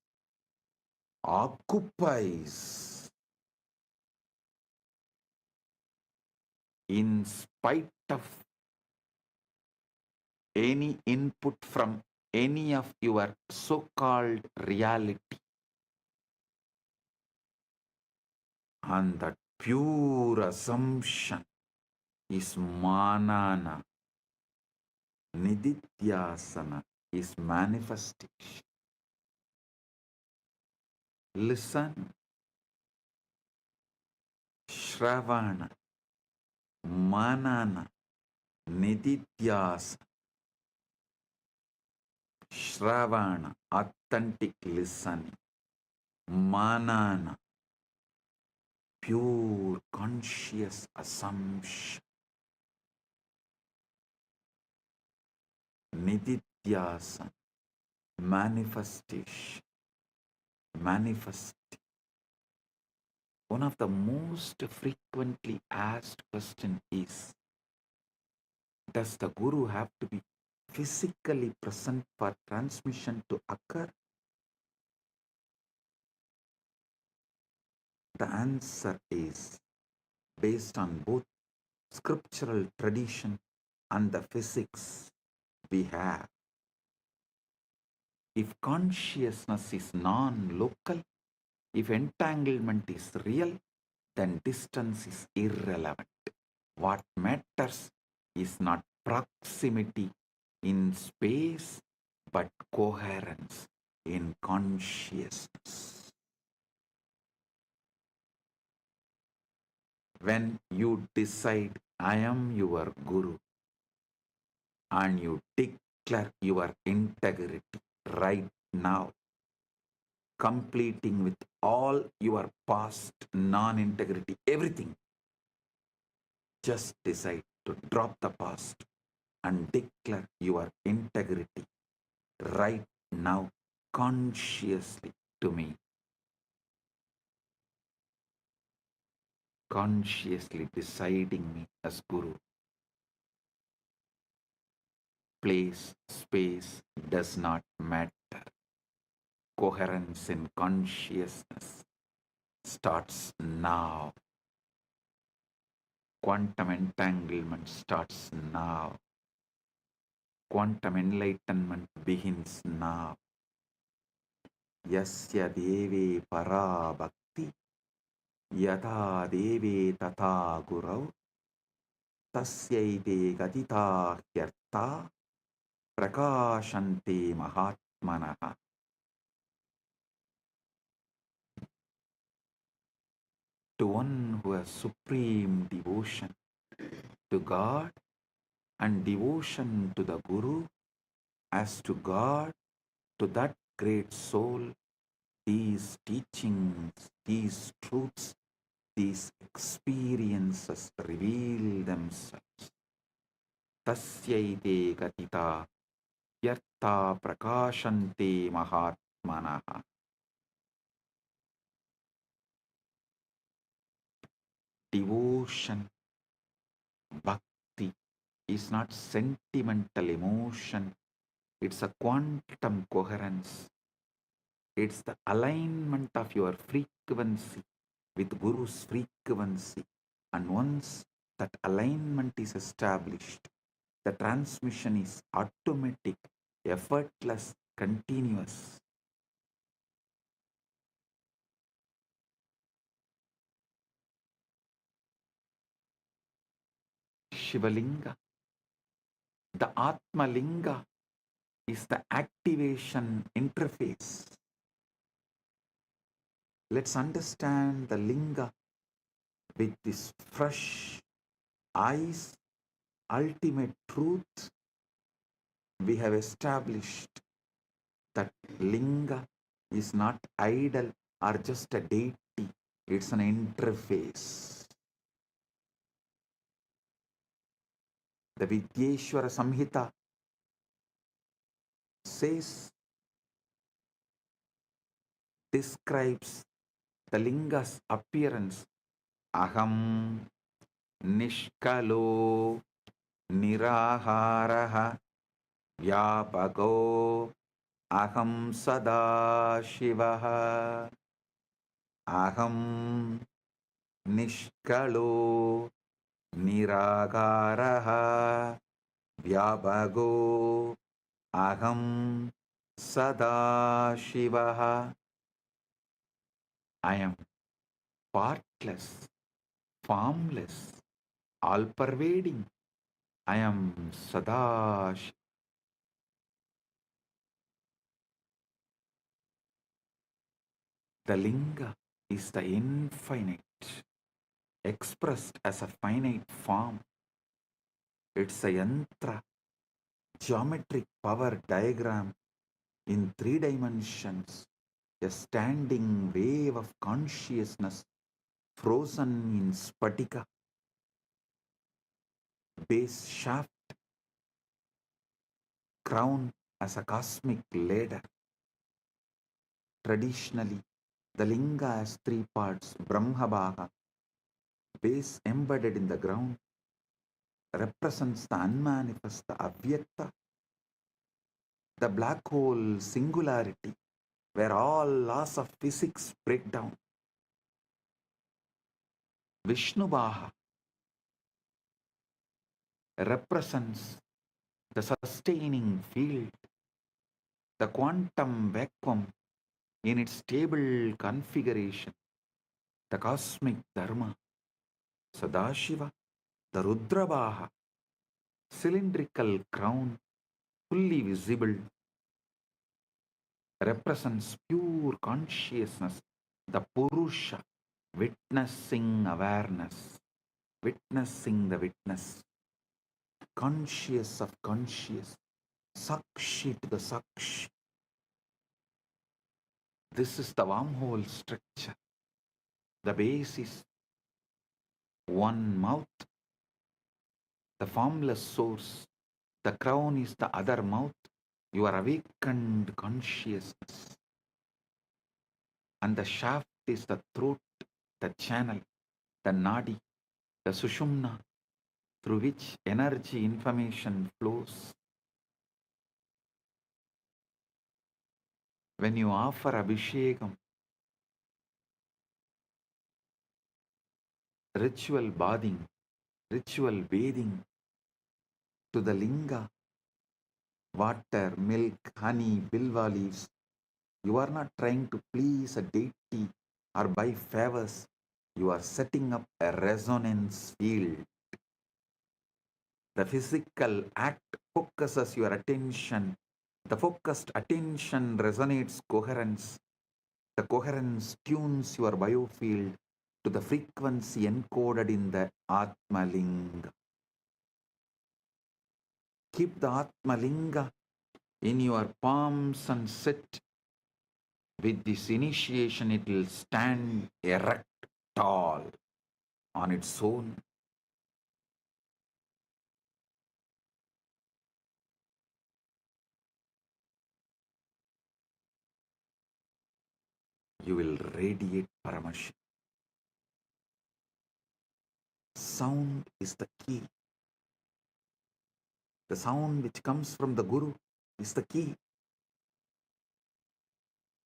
occupies in spite of any input from any of your so-called reality, and that pure assumption is manana, nididhyasana is manifestation. Listen, shravana, manana, nididhyasana, shravana, authentic listening, manana, pure conscious assumption, nididhyasana, manifestation, manifest. One of the most frequently asked question is, does the Guru have to be physically present for transmission to occur? The answer is, based on both scriptural tradition and the physics we have. If consciousness is non-local, if entanglement is real, then distance is irrelevant. What matters is not proximity in space, but coherence in consciousness. When you decide, I am your Guru, and you declare your integrity right now, completing with all your past non-integrity, everything, just decide to drop the past and declare your integrity right now, consciously to me. Consciously deciding me as Guru. Place, space does not matter. Coherence in consciousness starts now. Quantum entanglement starts now. Quantum enlightenment begins now. Yasya deve para bhakti yatha deve tata gurau tasyaite gatita hyartha prakashante mahatmanaha. To one who has supreme devotion to God and devotion to the Guru as to God, to that great soul, these teachings, these truths, these experiences reveal themselves. Tasyaite gatita yartha prakashante mahatmanaha. Devotion, bhakti is not sentimental emotion. It's a quantum coherence. It's the alignment of your frequency with Guru's frequency. And once that alignment is established, the transmission is automatic, effortless, continuous. Shivalinga, the Atma Linga, is the activation interface. Let's understand the Linga with this fresh eyes, ultimate truth. We have established that Linga is not idol or just a deity, it's an interface. The Vidyeshwara Samhita says describes the linga's appearance. Aham nishkalo niraharaha vyapago aham sada shivaha. Aham nishkalo niragaraha vyapago aham sada shivaha. I am partless, formless, all-pervading. I am Sadash. The linga is the infinite, expressed as a finite form. It's a yantra, geometric power diagram in 3 dimensions, a standing wave of consciousness frozen in spatika, base shaft, crown as a cosmic ladder. Traditionally, the linga has 3 parts: Brahma, base embedded in the ground, represents the unmanifest, the avyakta, the black hole singularity, where all laws of physics break down. Vishnubaha represents the sustaining field, the quantum vacuum in its stable configuration, the cosmic dharma. Sadashiva, the Rudrabaha, cylindrical crown, fully visible, represents pure consciousness, the Purusha, witnessing awareness, witnessing the witness, conscious of conscious, Sakshi to the Sakshi. This is the wormhole structure. The base is one mouth, the formless source. The crown is the other mouth, your awakened consciousness. And the shaft is the throat, the channel, the nadi, the sushumna, through which energy information flows. When you offer abhishekam, ritual bathing, ritual bathing to the linga, water, milk, honey, bilva leaves, you are not trying to please a deity or buy favors. You are setting up a resonance field. The physical act focuses your attention. The focused attention resonates coherence. The coherence tunes your biofield to the frequency encoded in the Atmalinga. Keep the Atmalinga in your palms and sit. With this initiation, it will stand erect, tall, on its own. You will radiate Paramashiva. Sound is the key. The sound which comes from the Guru is the key.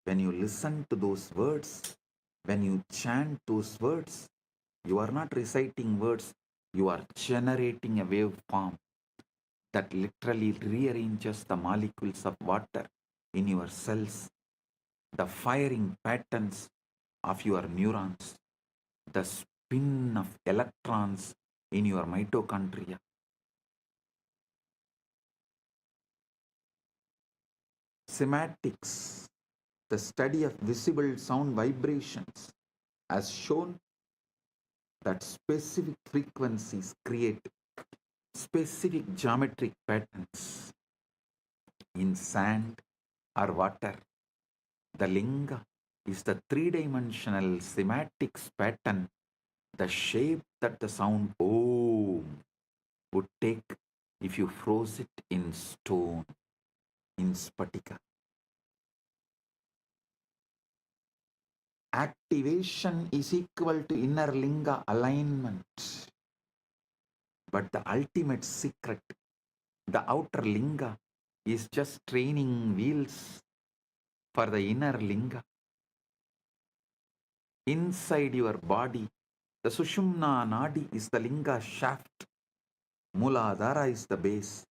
When you listen to those words, when you chant those words, you are not reciting words, you are generating a waveform that literally rearranges the molecules of water in your cells, the firing patterns of your neurons, the spin of electrons in your mitochondria. Sematics, the study of visible sound vibrations, has shown that specific frequencies create specific geometric patterns in sand or water. The linga is the 3-dimensional sematics pattern, the shape that the sound Om would take if you froze it in stone, in spatika. Activation is equal to inner linga alignment. But the ultimate secret, the outer linga, is just training wheels for the inner linga. Inside your body, the Sushumna Nadi is the linga shaft, Muladhara is the base,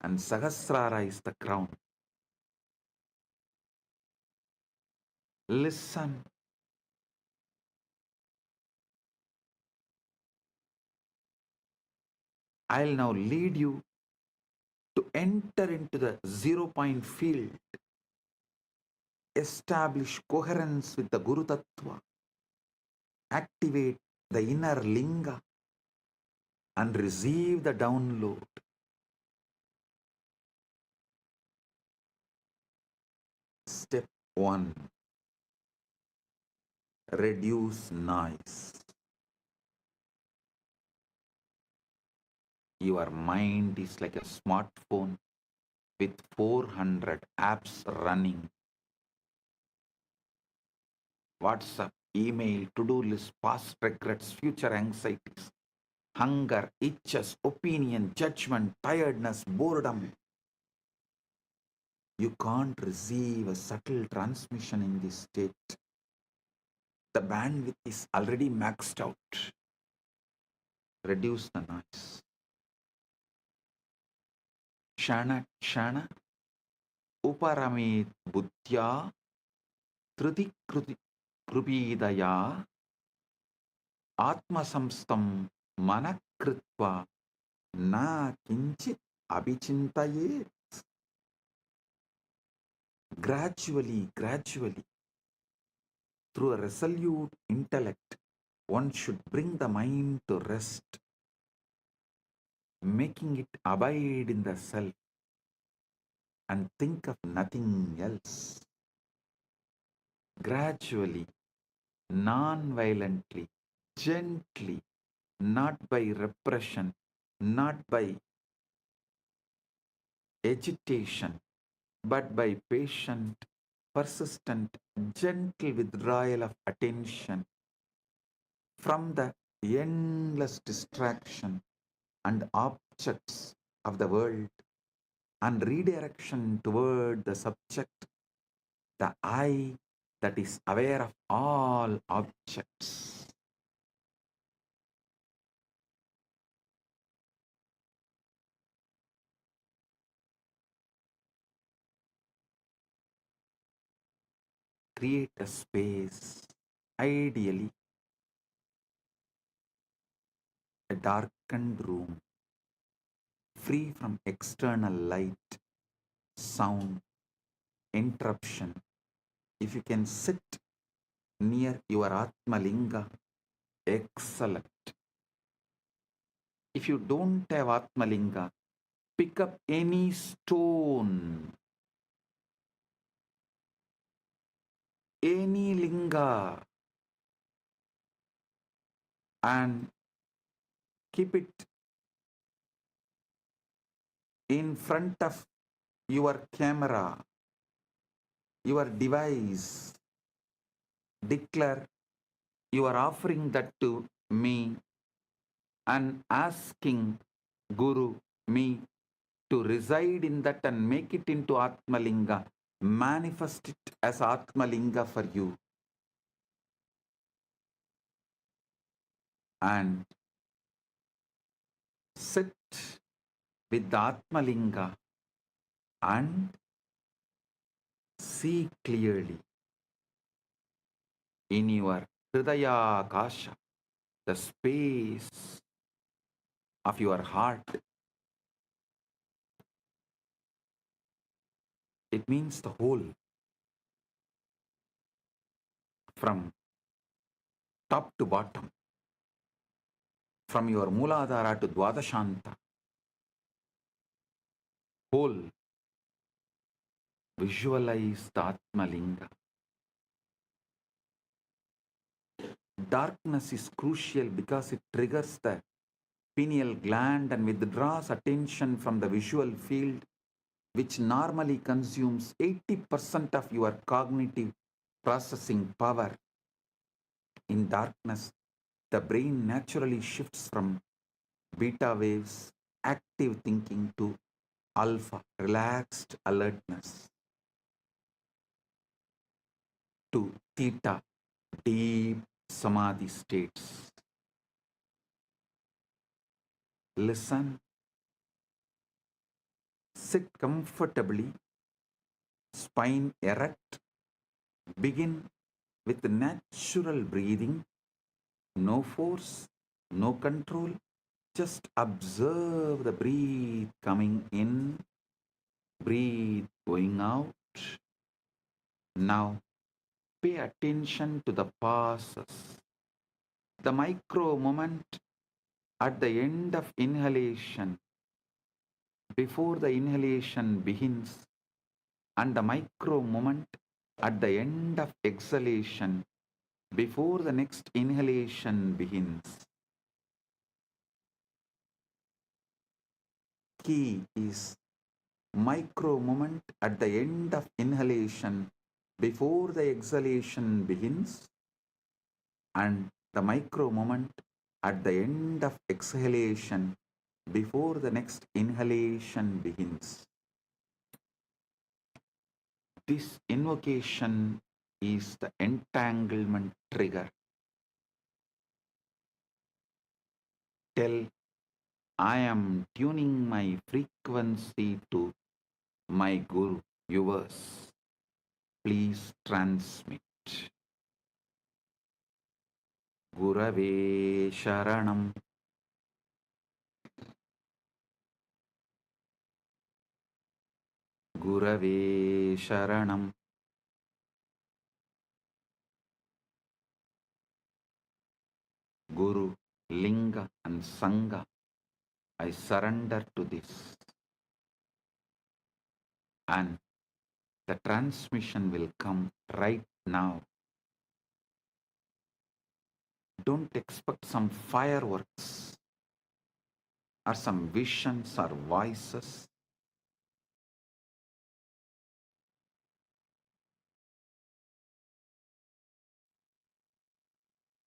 and Sahasrara is the crown. Listen. I'll now lead you to enter into the 0 point field, establish coherence with the Guru Tattva, activate the inner linga, and receive the download. Step 1. Reduce noise. Your mind is like a smartphone with 400 apps running. WhatsApp, email, to-do list, past regrets, future anxieties, hunger, itches, opinion, judgment, tiredness, boredom. You can't receive a subtle transmission in this state. The bandwidth is already maxed out. Reduce the noise. Kshana kshana uparamit buddhya triti krupidaya atmasamstam manakritva na kinchit abhichintayet. Gradually, through a resolute intellect, one should bring the mind to rest, making it abide in the self and think of nothing else. Gradually, non-violently, gently, not by repression, not by agitation, but by patient, persistent, gentle withdrawal of attention from the endless distraction and objects of the world and redirection toward the subject, the I that is aware of all objects. Create a space, ideally a darkened room, free from external light, sound, interruption. If you can sit near your Atmalinga, excellent. If you don't have Atmalinga, pick up any stone, any linga, and keep it in front of your camera, your device. Declare you are offering that to me and asking Guru, me, to reside in that and make it into Atmalinga. Manifest it as Atmalinga for you. And sit with the Atmalinga and see clearly in your Hridaya Akasha, the space of your heart. It means the whole, from top to bottom, from your Muladhara to Dwadashanta. Whole. Visualize the Atmalinga. Darkness is crucial because it triggers the pineal gland and withdraws attention from the visual field, which normally consumes 80% of your cognitive processing power. In darkness, the brain naturally shifts from beta waves, active thinking, to alpha, relaxed alertness, to theta, deep samadhi states. Listen, sit comfortably, spine erect, begin with natural breathing, no force, no control. Just observe the breath coming in, breathe going out. Now pay attention to the pauses, the micro moment at the end of inhalation, before the inhalation begins, and the micro moment at the end of exhalation, before the next inhalation begins. Key is micro moment at the end of inhalation, before the exhalation begins, and the micro moment at the end of exhalation, before the next inhalation begins. This invocation is the entanglement trigger. Tell, I am tuning my frequency to my Guru, yours. Please transmit. Gurave Sharanam. Gurave Sharanam. Guru, Linga and Sangha, I surrender to this. And the transmission will come right now. Don't expect some fireworks or some visions or voices.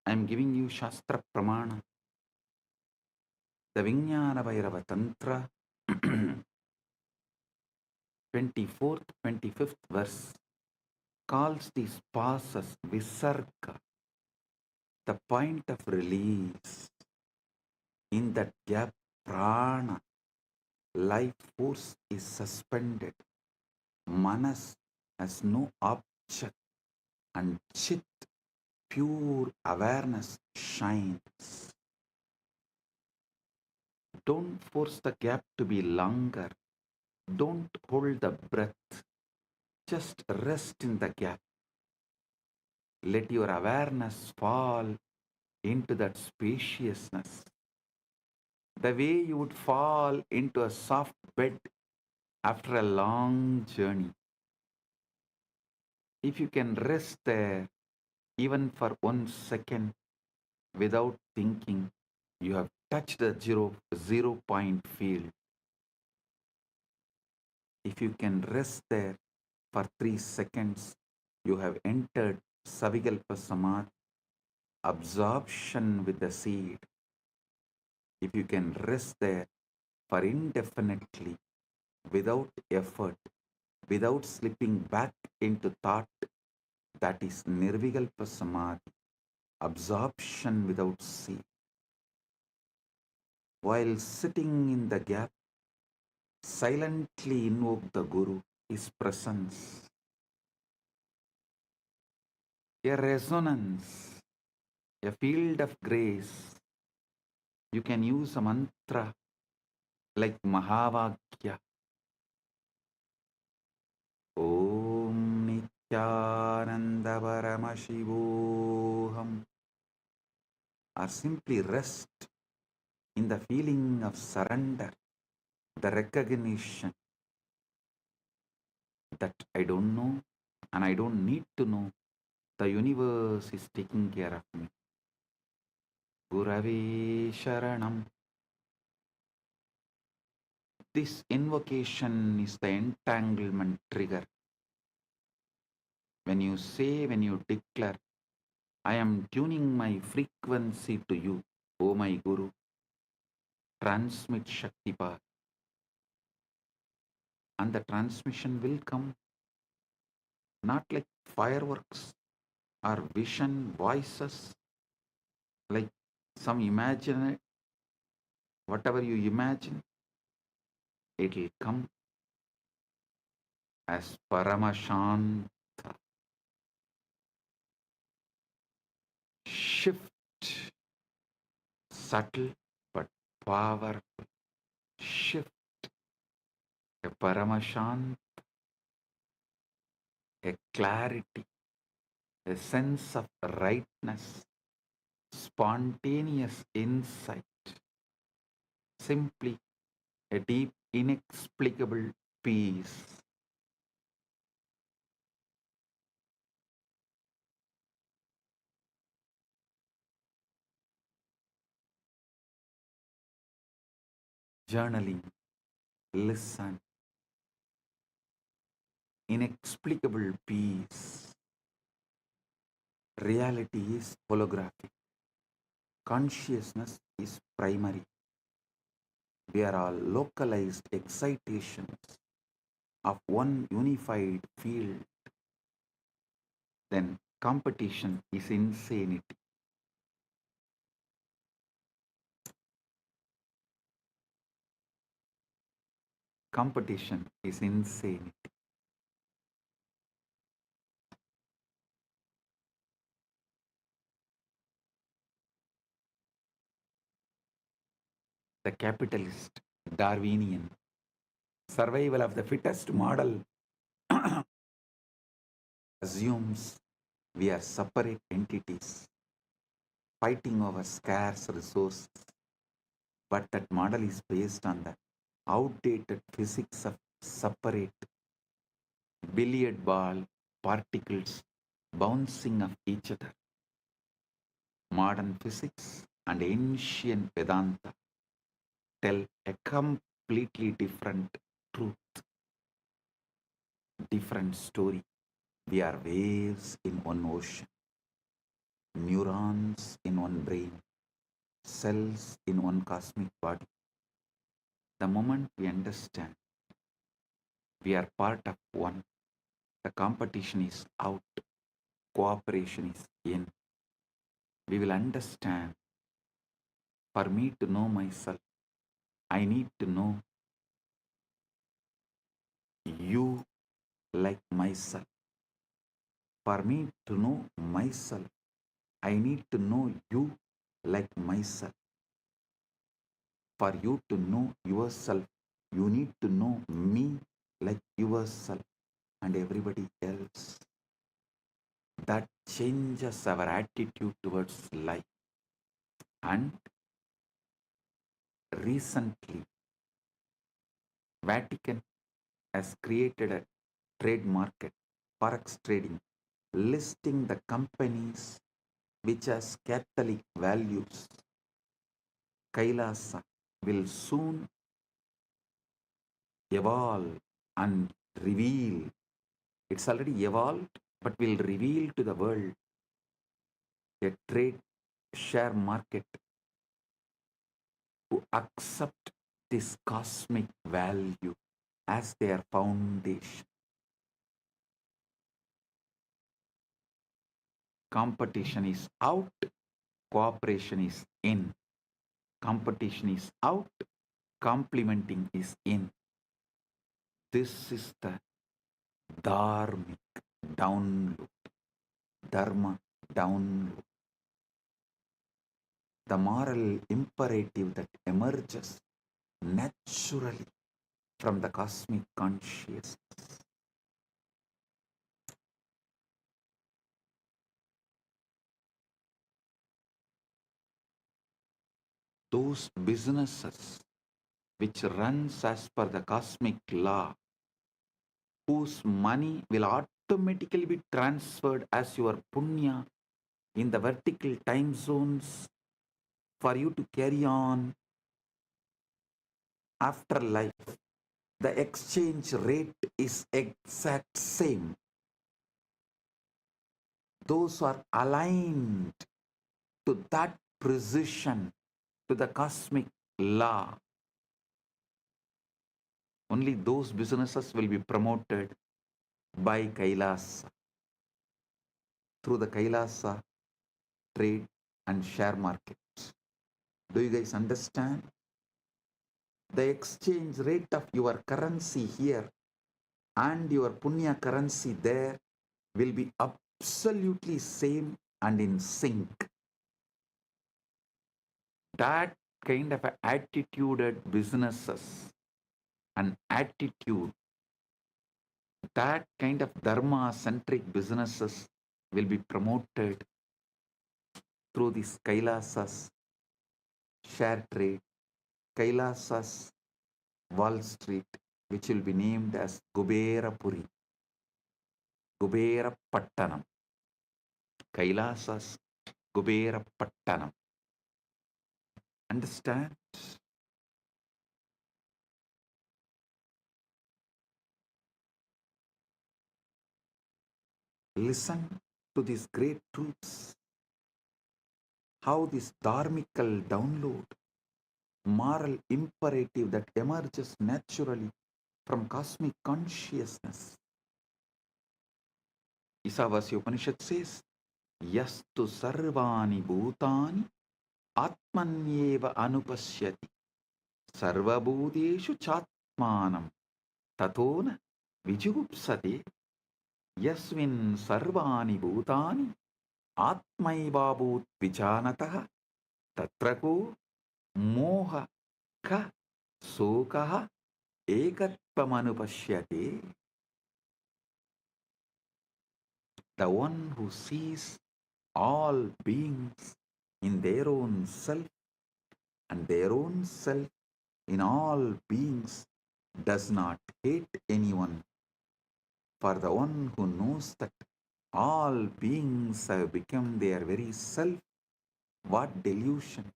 I am giving you Shastra Pramana, the Vijnana Bhairava Tantra, 24th, 25th verse calls these passes Visarga, the point of release. In that gap, Prana, life force, is suspended. Manas has no object, and Chit, pure awareness, shines. Don't force the gap to be longer. Don't hold the breath. Just rest in the gap. Let your awareness fall into that spaciousness, the way you would fall into a soft bed after a long journey. If you can rest there even for 1 second without thinking, you have touched the zero point field. If you can rest there for 3 seconds, you have entered Savikalpa Samadhi, absorption with the seed. If you can rest there for indefinitely, without effort, without slipping back into thought, that is Nirvikalpa Samadhi, absorption without seed. While sitting in the gap, silently invoke the Guru, his presence. A resonance, a field of grace. You can use a mantra like Mahavakya. Om Nithyananda Paramashivam. Or simply rest in the feeling of surrender, the recognition that I don't know and I don't need to know. The universe is taking care of me. Gurave Sharanam. This invocation is the entanglement trigger. When you say, when you declare, I am tuning my frequency to you, O my Guru. Transmit Shakti Power. And the transmission will come not like fireworks or vision voices, like some imagine, whatever you imagine, it will come as Paramashanta. Shift, subtle but powerful. Shift, a Paramashanta, a clarity, a sense of rightness, spontaneous insight, simply a deep, inexplicable peace. Journaling, listen, inexplicable peace. Reality is holographic. Consciousness is primary. We are all localized excitations of one unified field. Then competition is insanity. Competition is insanity. The capitalist, Darwinian, survival of the fittest model assumes we are separate entities fighting over scarce resources. But that model is based on the outdated physics of separate billiard ball particles bouncing off each other. Modern physics and ancient Vedanta tell a completely different truth, different story. We are waves in one ocean, neurons in one brain, cells in one cosmic body. The moment we understand we are part of one, the competition is out, cooperation is in. We will understand, for me to know myself, I need to know you like myself. For me to know myself, I need to know you like myself. For you to know yourself, you need to know me like yourself and everybody else. That changes our attitude towards life. And recently, Vatican has created a trade market, forex trading, listing the companies which has Catholic values. KAILASA will soon evolve and reveal. It's already evolved, but will reveal to the world a trade share market who accept this cosmic value as their foundation. Competition is out, cooperation is in. Competition is out, complementing is in. This is the dharmic download, dharma download. The moral imperative that emerges naturally from the cosmic consciousness. Those businesses which runs as per the cosmic law, whose money will automatically be transferred as your punya in the vertical time zones for you to carry on after life. The exchange rate is exact same. those who are aligned to that precision, to the cosmic law, only those businesses will be promoted by Kailasa, through the Kailasa trade and share markets. Do you guys understand? The exchange rate of your currency here and your punya currency there will be absolutely same and in sync. That kind of attituded businesses and attitude, that kind of dharma-centric businesses will be promoted through this Kailasa's share trade, Kailasa's Wall Street, which will be named as Kuberapuri, Kubera Pattanam, Kailasa's Kubera Pattanam. Understand? Listen to these great truths, how this dharmical download, moral imperative that emerges naturally from cosmic consciousness. Isavasya Upanishad says, Yastu sarvani bhutani atmanyeva anupashyati sarvabhuteshu chatmanam tatona vijugupsate yasmin sarvani bhutani atmaivabhut vijanatah tatrako moha ka sokaha ekatpamanupashyate. The one who sees all beings in their own self and their own self in all beings does not hate anyone. For the one who knows that all beings have become their very self, what delusion,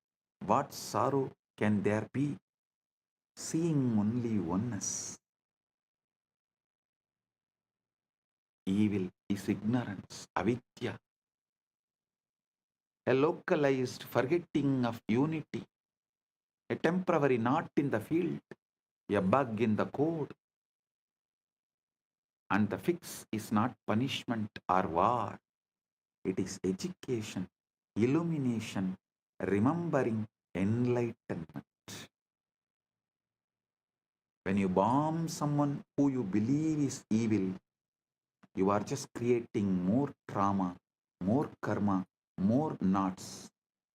what sorrow can there be, seeing only oneness? Evil is ignorance, avidya, a localized forgetting of unity, a temporary knot in the field, a bug in the code. And the fix is not punishment or war. It is education, illumination, remembering, enlightenment. When you bomb someone who you believe is evil, you are just creating more trauma, more karma, more knots.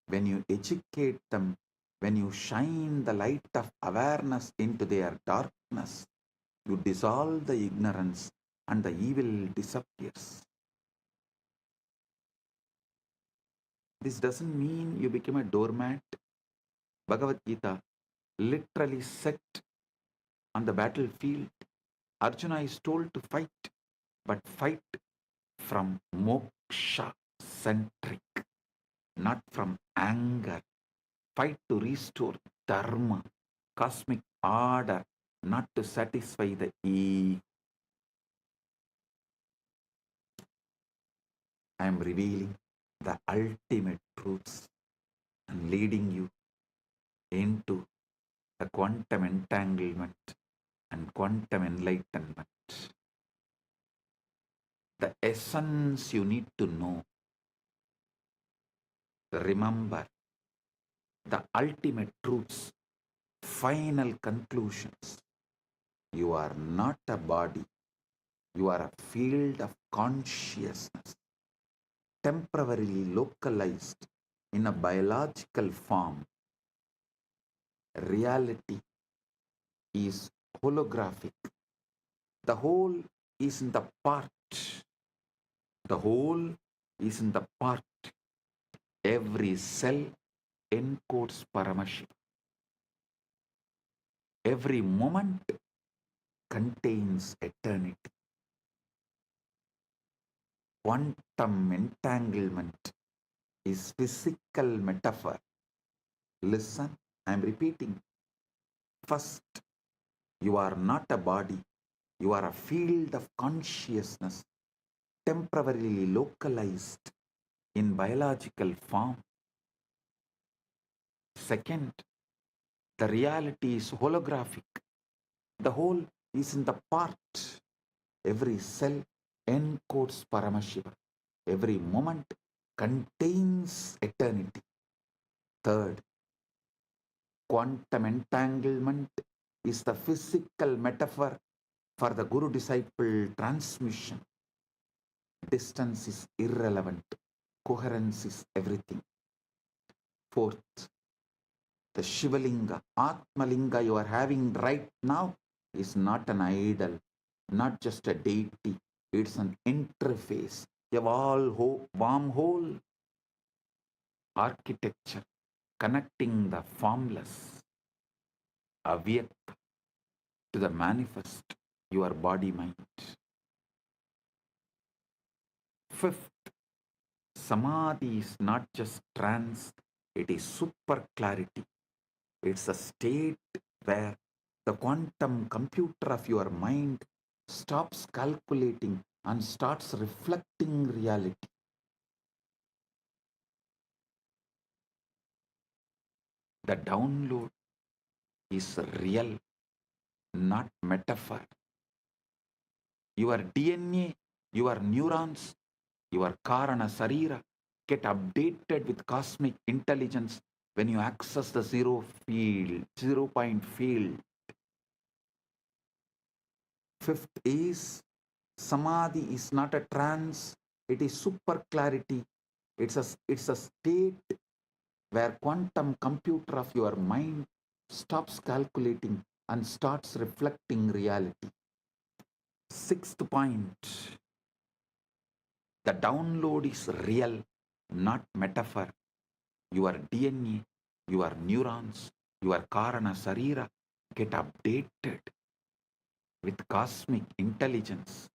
When you educate them, when you shine the light of awareness into their darkness, you dissolve the ignorance and the evil disappears. This doesn't mean you become a doormat. Bhagavad Gita literally set on the battlefield. Arjuna is told to fight, but fight from moksha-centric, not from anger. Fight to restore dharma, cosmic order, not to satisfy the ego. I am revealing the ultimate truths and leading you into the quantum entanglement and quantum enlightenment. The essence you need to know. Remember the ultimate truths, final conclusions. You are not a body. You are a field of consciousness, temporarily localized in a biological form. Reality is holographic. The whole is in the part. The whole is in the part. Every cell encodes Paramashiva. Every moment contains eternity. Quantum entanglement is physical metaphor. Listen, I am repeating. First, you are not a body. You are a field of consciousness. temporarily localized in biological form. Second, the reality is holographic. The whole is in the part. Every cell encodes Paramashiva. Every moment contains eternity. Third, quantum entanglement is the physical metaphor for the Guru-disciple transmission. Distance is irrelevant. Coherence is everything. Fourth, the Shivalinga, Atmalinga you are having right now is not an idol, not just a deity. It's an interface, a wormhole architecture connecting the formless, Avyakta, to the manifest, your body-mind. Fifth, Samadhi is not just trance, it is super clarity. It's a state where the quantum computer of your mind stops calculating and starts reflecting reality. The download is real, not metaphor. Your DNA, your neurons, your Karana Sarira get updated with cosmic intelligence when you access the zero point field. Fifth is Samadhi is not a trance, it is super clarity. It's a state where quantum computer of your mind stops calculating and starts reflecting reality. Sixth point, the download is real, not metaphor. Your DNA, your neurons, your Karana Sarira get updated with cosmic intelligence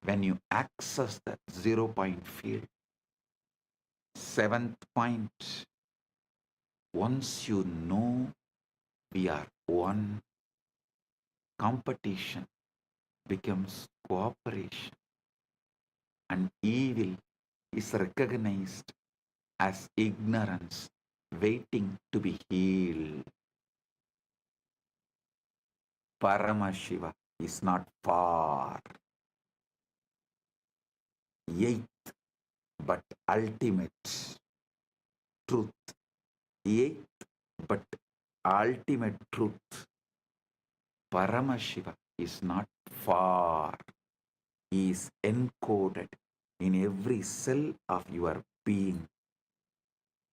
when you access the zero point field. Seventh point, once you know we are one, competition becomes cooperation, and evil is recognized as ignorance waiting to be healed. Paramashiva is not far. Eighth but ultimate truth. Eighth but ultimate truth. Paramashiva is not far. He is encoded in every cell of your being.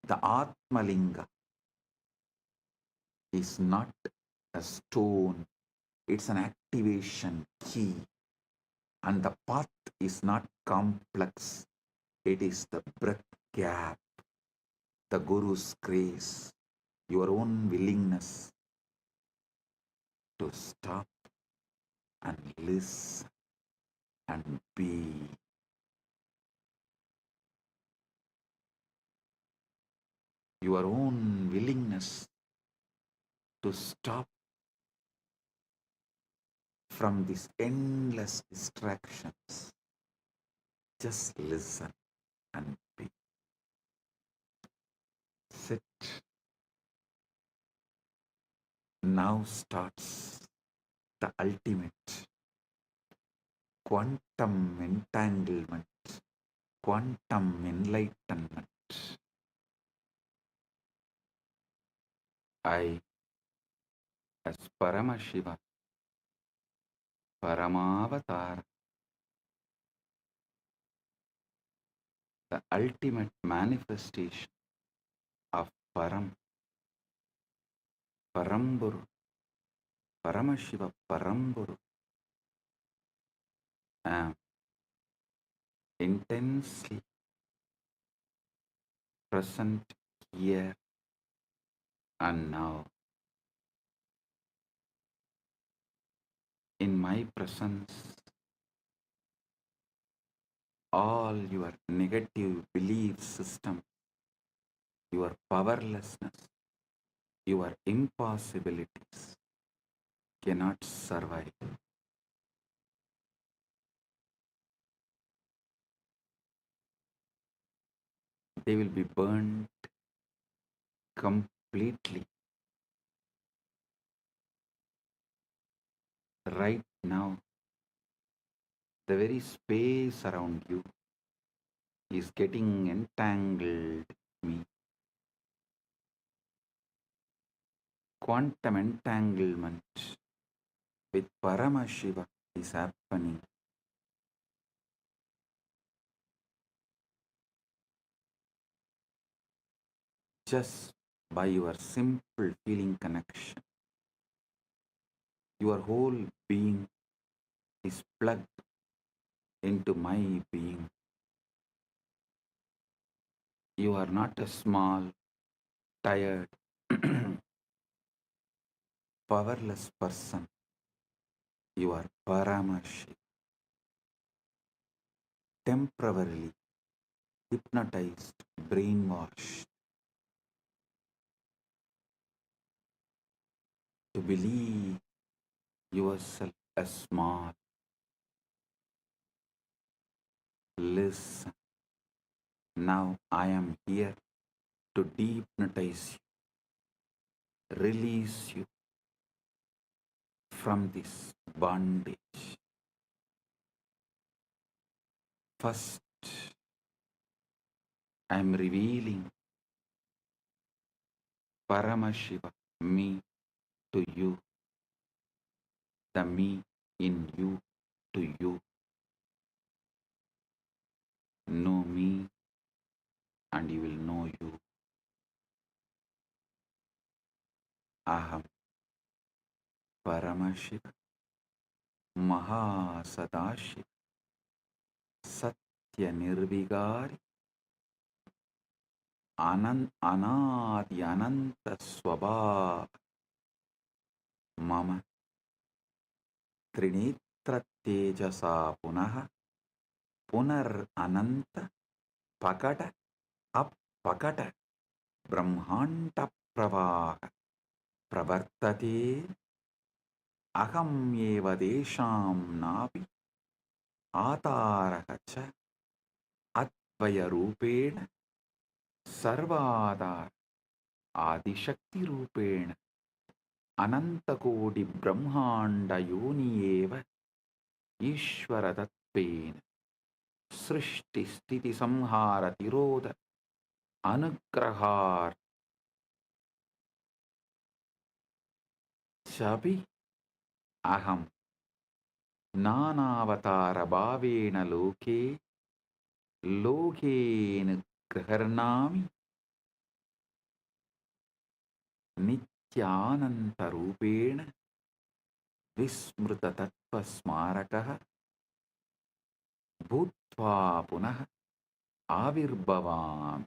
The Atmalinga is not a stone, it's an activation key. And the path is not complex, it is the breath gap, the Guru's grace, your own willingness to stop and listen and be. Your own willingness to stop from these endless distractions. Just listen and be. Sit. Now starts the ultimate quantum entanglement, quantum enlightenment. I, as Paramashiva, Paramavatar, the ultimate manifestation of Paramporul, Paramashiva Paramporul, am intensely present here and now. In my presence, all your negative belief system, your powerlessness, your impossibilities cannot survive. they will be burnt completely. Right now, the very space around you is getting entangled with me. Quantum entanglement with Paramashiva is happening. Just by your simple feeling connection. Your whole being is plugged into my being. You are not a small, tired, powerless person. You are Paramashiva, temporarily hypnotized, brainwashed to believe yourself as small. Listen, now I am here to dehypnotize you, release you from this bondage. First, I am revealing Paramashiva, me, to you, the me in you to you. Know me and you will know you. Aham Paramashiva Maha Sadashiva Satya Nirvigari Anadi Ananta Swabha Mama Trinitra Tejasa Punaha Punar Ananta Pakata Appakata Brahmanta Pravaha Pravartate Aham Eva Desham Napi Ataraha Advaya Rupena Sarvadar Adishakti Rupena Anantakodi Brahmanda Yonieva Ishvara Tattvena Srishti Sthiti Samhara Tiroda Anugrahar Chapi Aham Nanavatara Bhavena Loke Lokena Graharnami Nityananta Rupena Vismruta Tattva Smarakaha Bhutva Punah Avirbhavam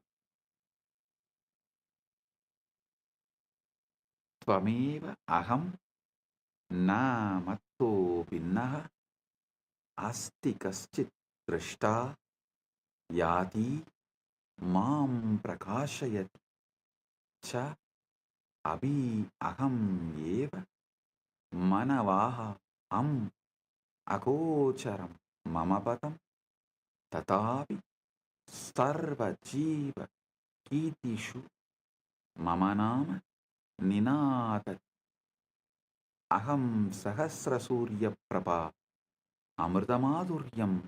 Tvameva Aham Na Matto Vinnaha Asti Kaschit Drishta Yati Mam Prakashayati Cha Abhi Aham Eva Manavaha Am Akocharam Mamapatam Tatapi Sarva Jiva Kitishu Mamanama Ninata Aham Sahasra Surya Prabha Amritamadhuryam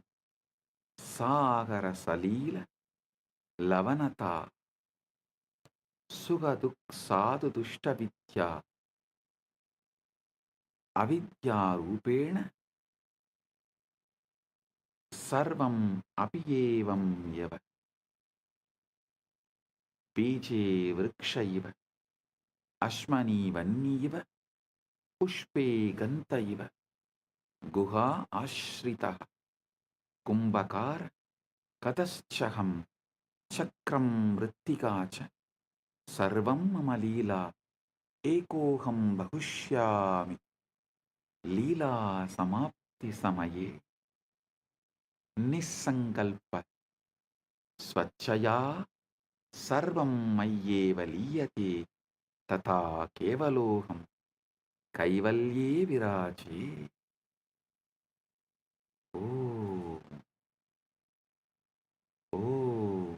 Sagara Salila Lavanata Sugaduk Sadhu Dushta Vidya Avidya Rupena Sarvam Apiyevam Yava Beje Vrikshaiva Ashmani Vanniva Pushpe Gantaiva Guha Ashrita Kumbhakar Kataschaham Chakram Rittikacha Sarvam Mamalila Ekoham Bahushyami Lila Samapti Samaye Nisankalpa Swachaya Sarvam Mayyeva Liyate Tata Kevaloham Kaivalye Viraje. Oh, oh,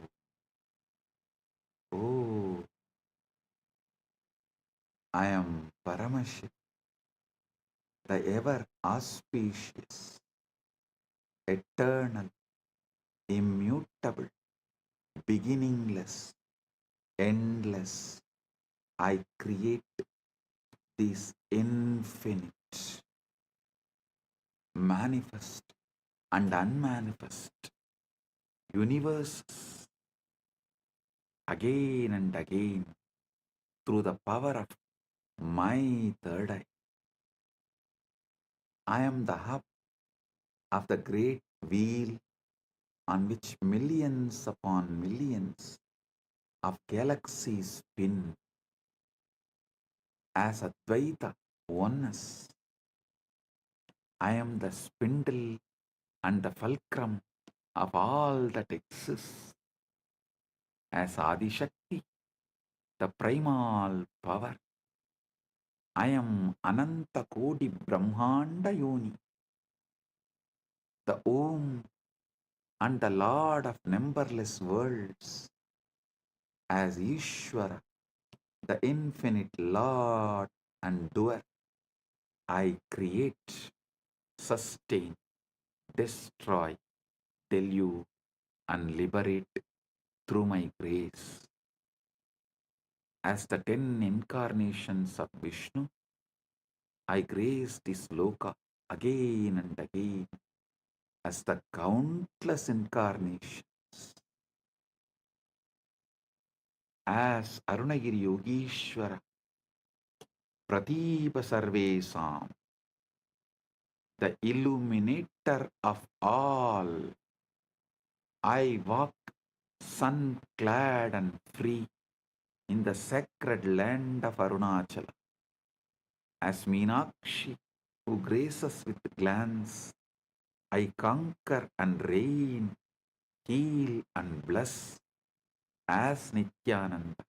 I am Paramashiva, the ever auspicious, eternal, immutable, beginningless, endless. I create these infinite, manifest and unmanifest universes again and again through the power of my third eye. I am the hub of the great wheel on which millions upon millions of galaxies spin as Advaita oneness. I am the spindle and the fulcrum of all that exists as Adishakti, the primal power. I am Ananta Kodi Brahmanda Yoni, the Om and the Lord of numberless worlds, as Ishvara, the infinite Lord and doer. I create, sustain, destroy, delude, and liberate through my grace. As the 10 incarnations of Vishnu, I grace this loka again and again as the countless incarnations. As Arunagiri Yogishwara, Pratipa Sarvesam, the illuminator of all, I walk sun-clad and free in the sacred land of Arunachala. As Meenakshi, who graces with glance, I conquer and reign, heal and bless, as Nithyananda,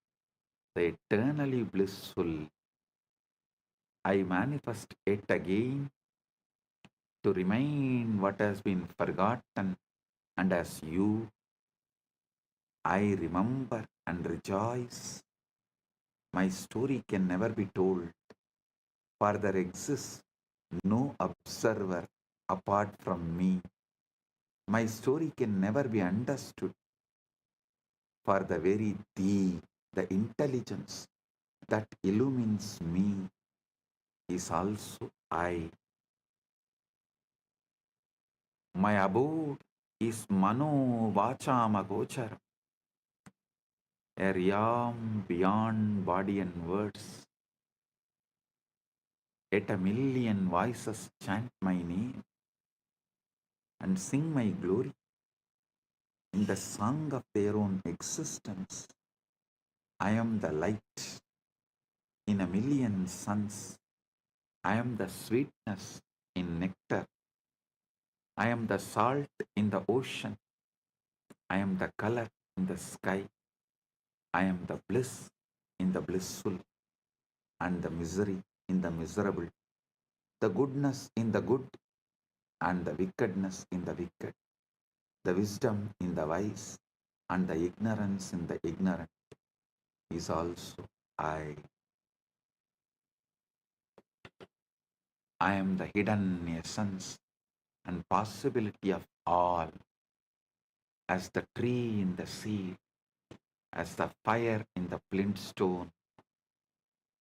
the eternally blissful. I manifest it again to remind what has been forgotten, and as you, I remember and rejoice. My story can never be told, for there exists no observer apart from me. My story can never be understood, for the very thee, the intelligence that illumines me, is also I. My abode is Mano Vachama Gocharam, a realm beyond body and words. Yet a million voices chant my name and sing my glory in the song of their own existence. I am the light in a million suns. I am the sweetness in nectar. I am the salt in the ocean. I am the color in the sky. I am the bliss in the blissful and the misery in the miserable, the goodness in the good and the wickedness in the wicked, the wisdom in the wise and the ignorance in the ignorant is also I. I am the hidden essence and possibility of all, as the tree in the seed, as the fire in the flint stone,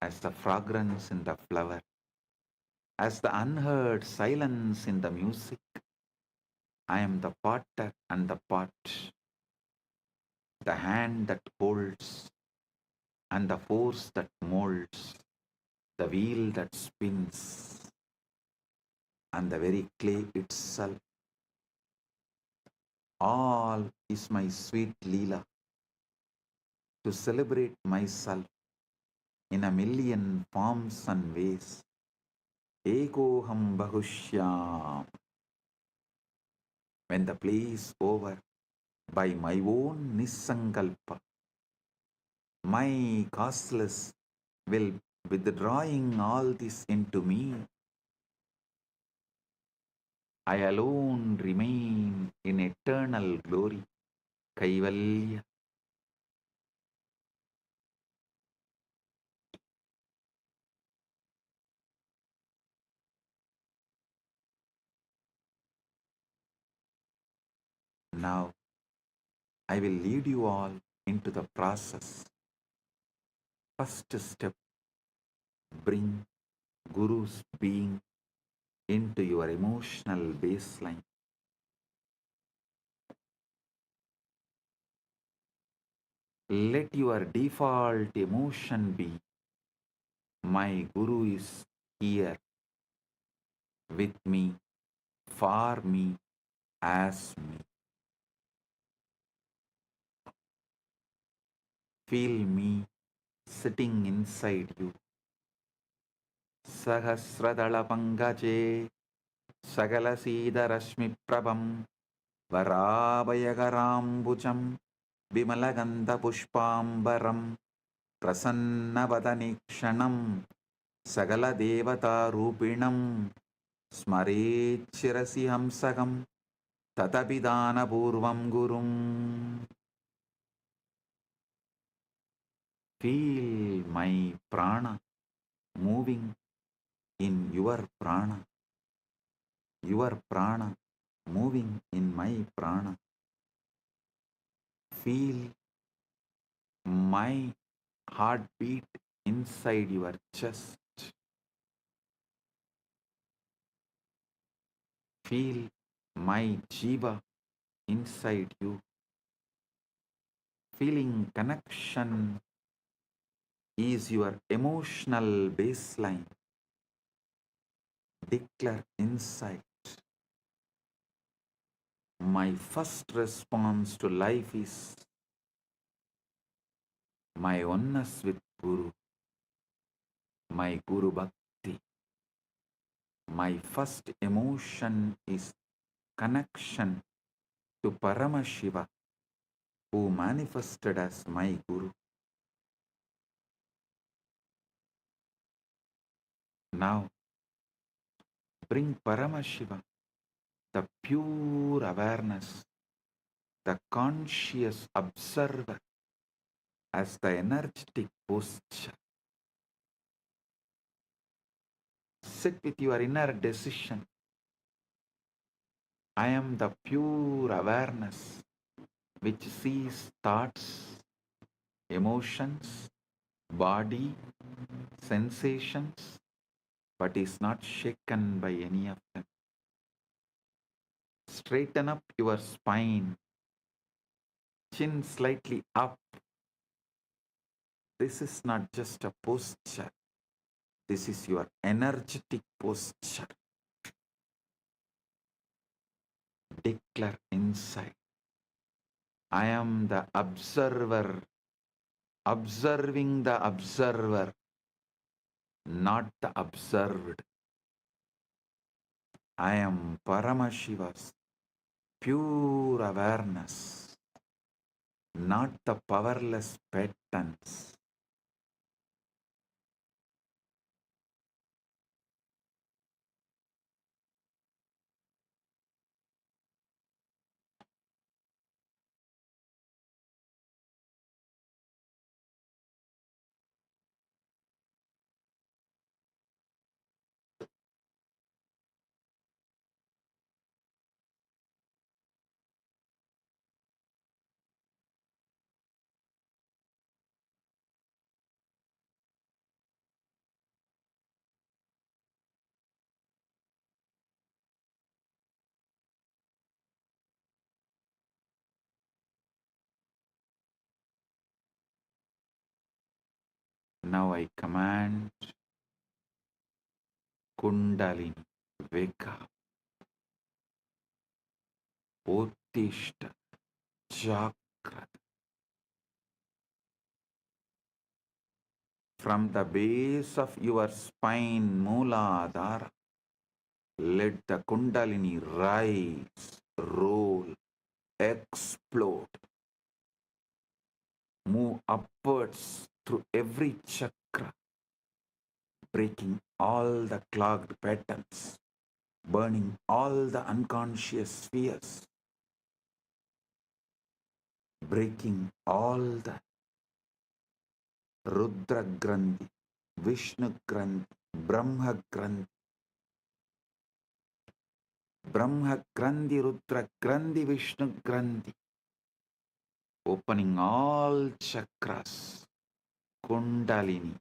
as the fragrance in the flower, as the unheard silence in the music. I am the potter and the pot, the hand that holds and the force that molds, the wheel that spins and the very clay itself. All is my sweet Leela to celebrate myself in a million forms and ways. Ekoham Bahushyam. When the play is over, by my own Nisankalpa, my causeless will withdrawing all this into me. I alone remain in eternal glory, Kaivalya. Now, I will lead you all into the process. First step, bring Guru's being into your emotional baseline. Let your default emotion be, my Guru is here with me, for me, as me. Feel me sitting inside you. Sahasradala pangaje, sagala sida rashmi prabham, varabhayagarambucham, vimalagandha pushpambaram, prasannavadanikshanam, sagala devata rupinam, स्मरेच्छिरसि हंसकं ततपिदानपूर्वं गुरुं. Feel my prana moving in your prana moving in my prana. Feel my heartbeat inside your chest. Feel my jiva inside you. Feeling connection is your emotional baseline. Declare inside, my first response to life is my oneness with Guru, my Guru Bhakti. My first emotion is connection to Paramashiva, who manifested as my Guru. Now, bring Paramashiva, the pure awareness, the conscious observer, as the energetic posture. Sit with your inner decision. I am the pure awareness which sees thoughts, emotions, body, sensations, but is not shaken by any of them. Straighten up your spine, chin slightly up. This is not just a posture. This is your energetic posture. Declare inside, I am the observer, observing the observer, not the observed. I am Paramashiva's pure awareness, not the powerless patterns. Now I command Kundalini, wake up, Uttishta, Chakra. From the base of your spine, Mooladhara, let the Kundalini rise, roll, explode, move upwards through every chakra, breaking all the clogged patterns, burning all the unconscious spheres, breaking all the Rudra Grandhi, Vishnu Grandhi, Brahma Grandhi, Brahma Grandhi, Rudra Grandhi, Vishnu Grandhi. Opening all chakras. Kundalini.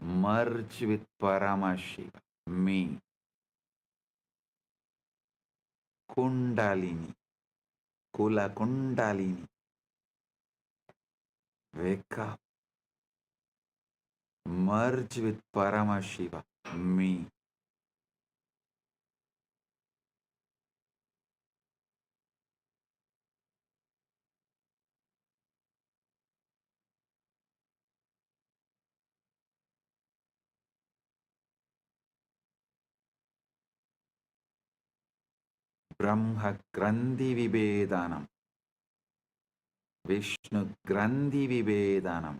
Merge with Paramashiva. Me. Kundalini. Kula Kundalini. Wake up. Merge with Paramashiva. Me. Brahma Grandhi Vibhedanam. Vishnu Grandhi Vibhedanam.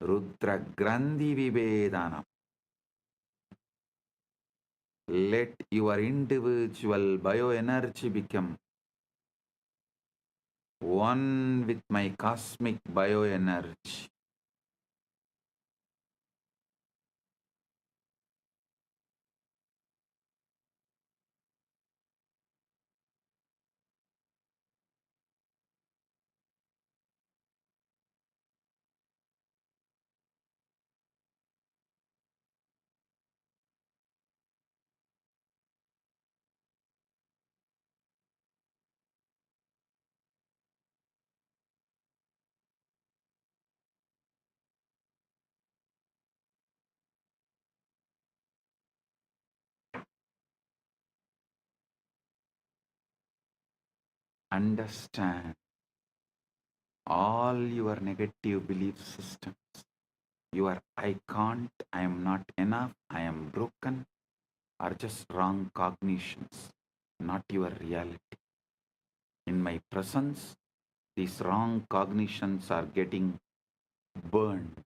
Rudra Grandhi Vibhedanam. Let your individual bioenergy become one with my cosmic bioenergy. Understand all your negative belief systems. Your I can't, I am not enough, I am broken are just wrong cognitions, not your reality. In my presence, these wrong cognitions are getting burned,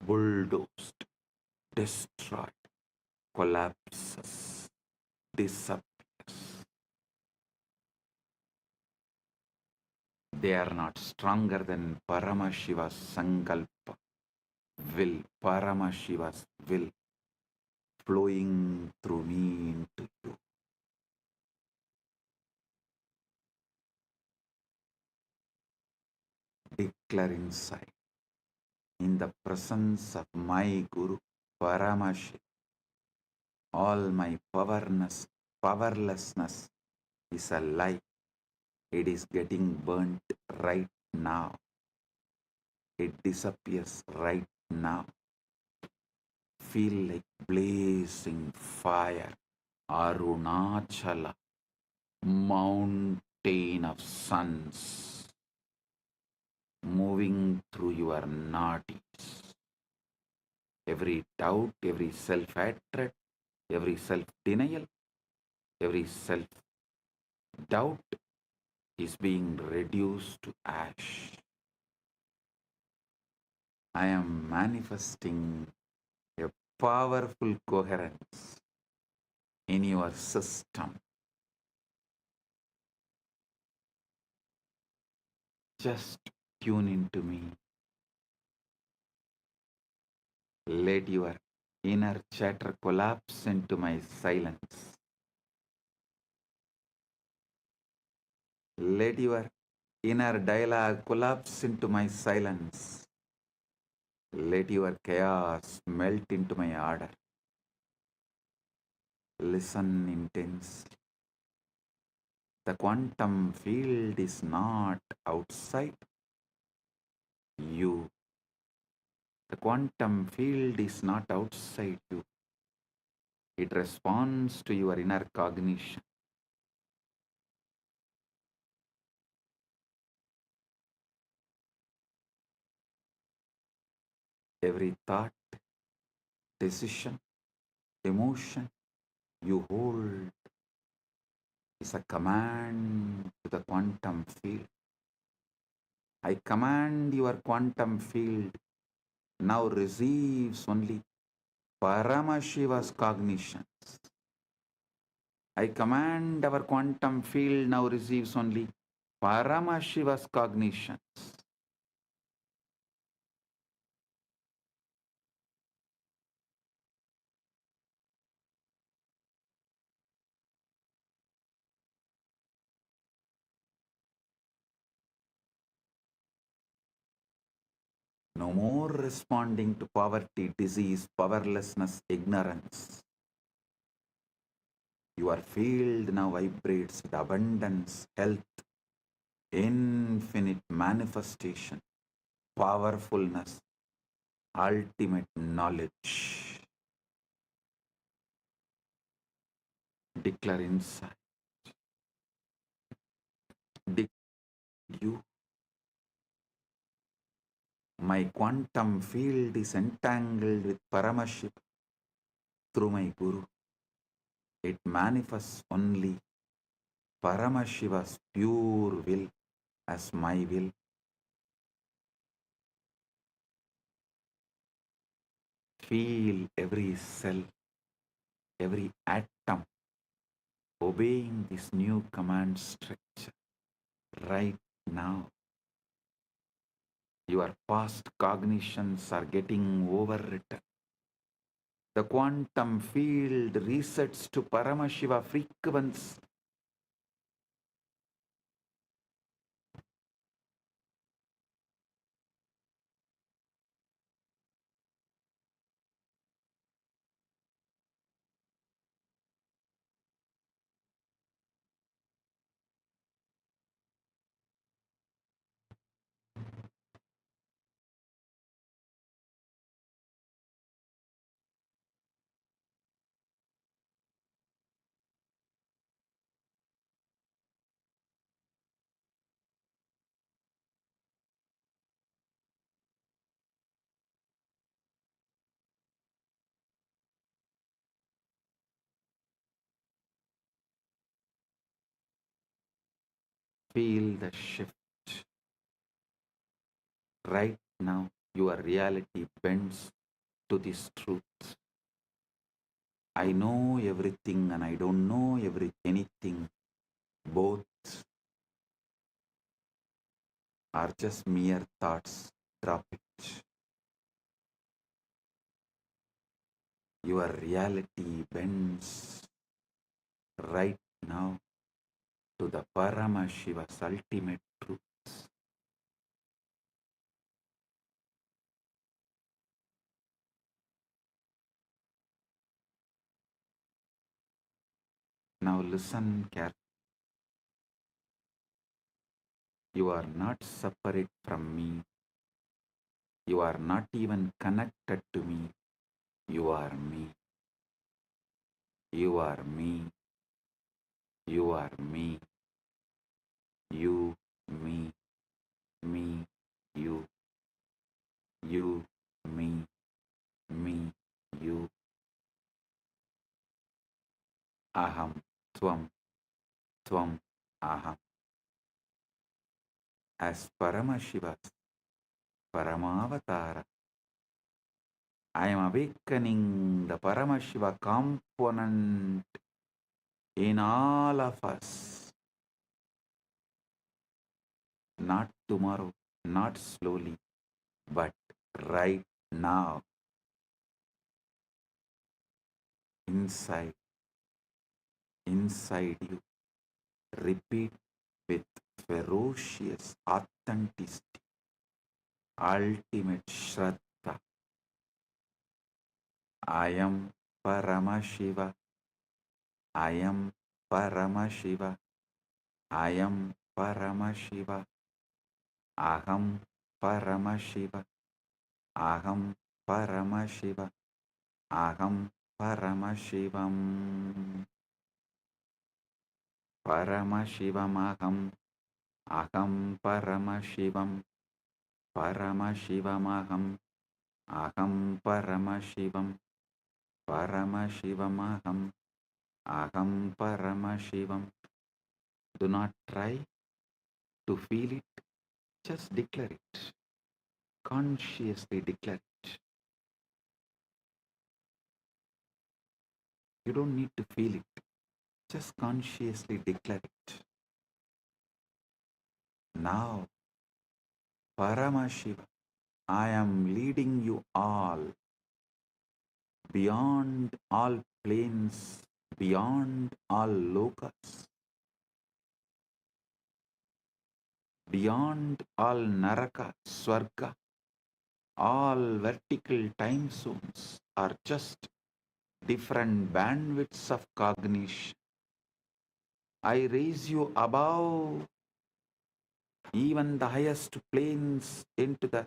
bulldozed, destroyed, collapses, disappears. They are not stronger than Paramashiva's Sankalpa, will, Paramashiva's will flowing through me into you. Declare inside, in the presence of my Guru, Paramashiva, all my powerlessness is a lie. It is getting burnt right now. It disappears right now. Feel like blazing fire, Arunachala, mountain of suns, moving through your nadis. Every doubt, every self-hatred, every self-denial, every self-doubt is being reduced to ash. I am manifesting a powerful coherence in your system. Just tune into me. Let your inner chatter collapse into my silence. Let your inner dialogue collapse into my silence. Let your chaos melt into my order. Listen intensely. The quantum field is not outside you. The quantum field is not outside you. It responds to your inner cognition. Every thought, decision, emotion you hold is a command to the quantum field. I command your quantum field now receives only Paramashiva's cognitions. I command our quantum field now receives only Paramashiva's cognitions. No more responding to poverty, disease, powerlessness, ignorance. Your field now vibrates with abundance, health, infinite manifestation, powerfulness, ultimate knowledge. Declare inside. Did you? My quantum field is entangled with Paramashiva through my Guru. It manifests only Paramashiva's pure will as my will. Feel every cell, every atom obeying this new command structure right now. Your past cognitions are getting overwritten. The quantum field resets to Paramashiva frequency. Feel the shift. Right now, your reality bends to this truth. I know everything and I don't know anything. Both are just mere thoughts. Drop it. Your reality bends right now to the Paramashiva's ultimate truth. Now listen carefully. You are not separate from me. You are not even connected to me. You are me. You are me. You are me. You, me, you, me, you. Aham, tvam, aham. As Paramashiva's Paramavatara, I am awakening the Paramashiva component in all of us. Not tomorrow, not slowly, but right now. Inside you. Repeat with ferocious authenticity, ultimate Shraddha. I am Paramashiva. I am Paramashiva. I am Paramashiva. Aham Paramashiva. Aham Paramashiva. Aham Paramashivam. Paramashivam aham. Aham Paramashivam. Paramashivam aham. Aham Paramashivam. Paramashivam aham. Aham Paramashivam. Do not try to feel it. Just declare it. Consciously declare it. You don't need to feel it. Just consciously declare it. Now, Paramashiva, I am leading you all beyond all planes, beyond all lokas, beyond all naraka, swarga, All vertical time zones are just different bandwidths of cognition. I raise you above even the highest planes into the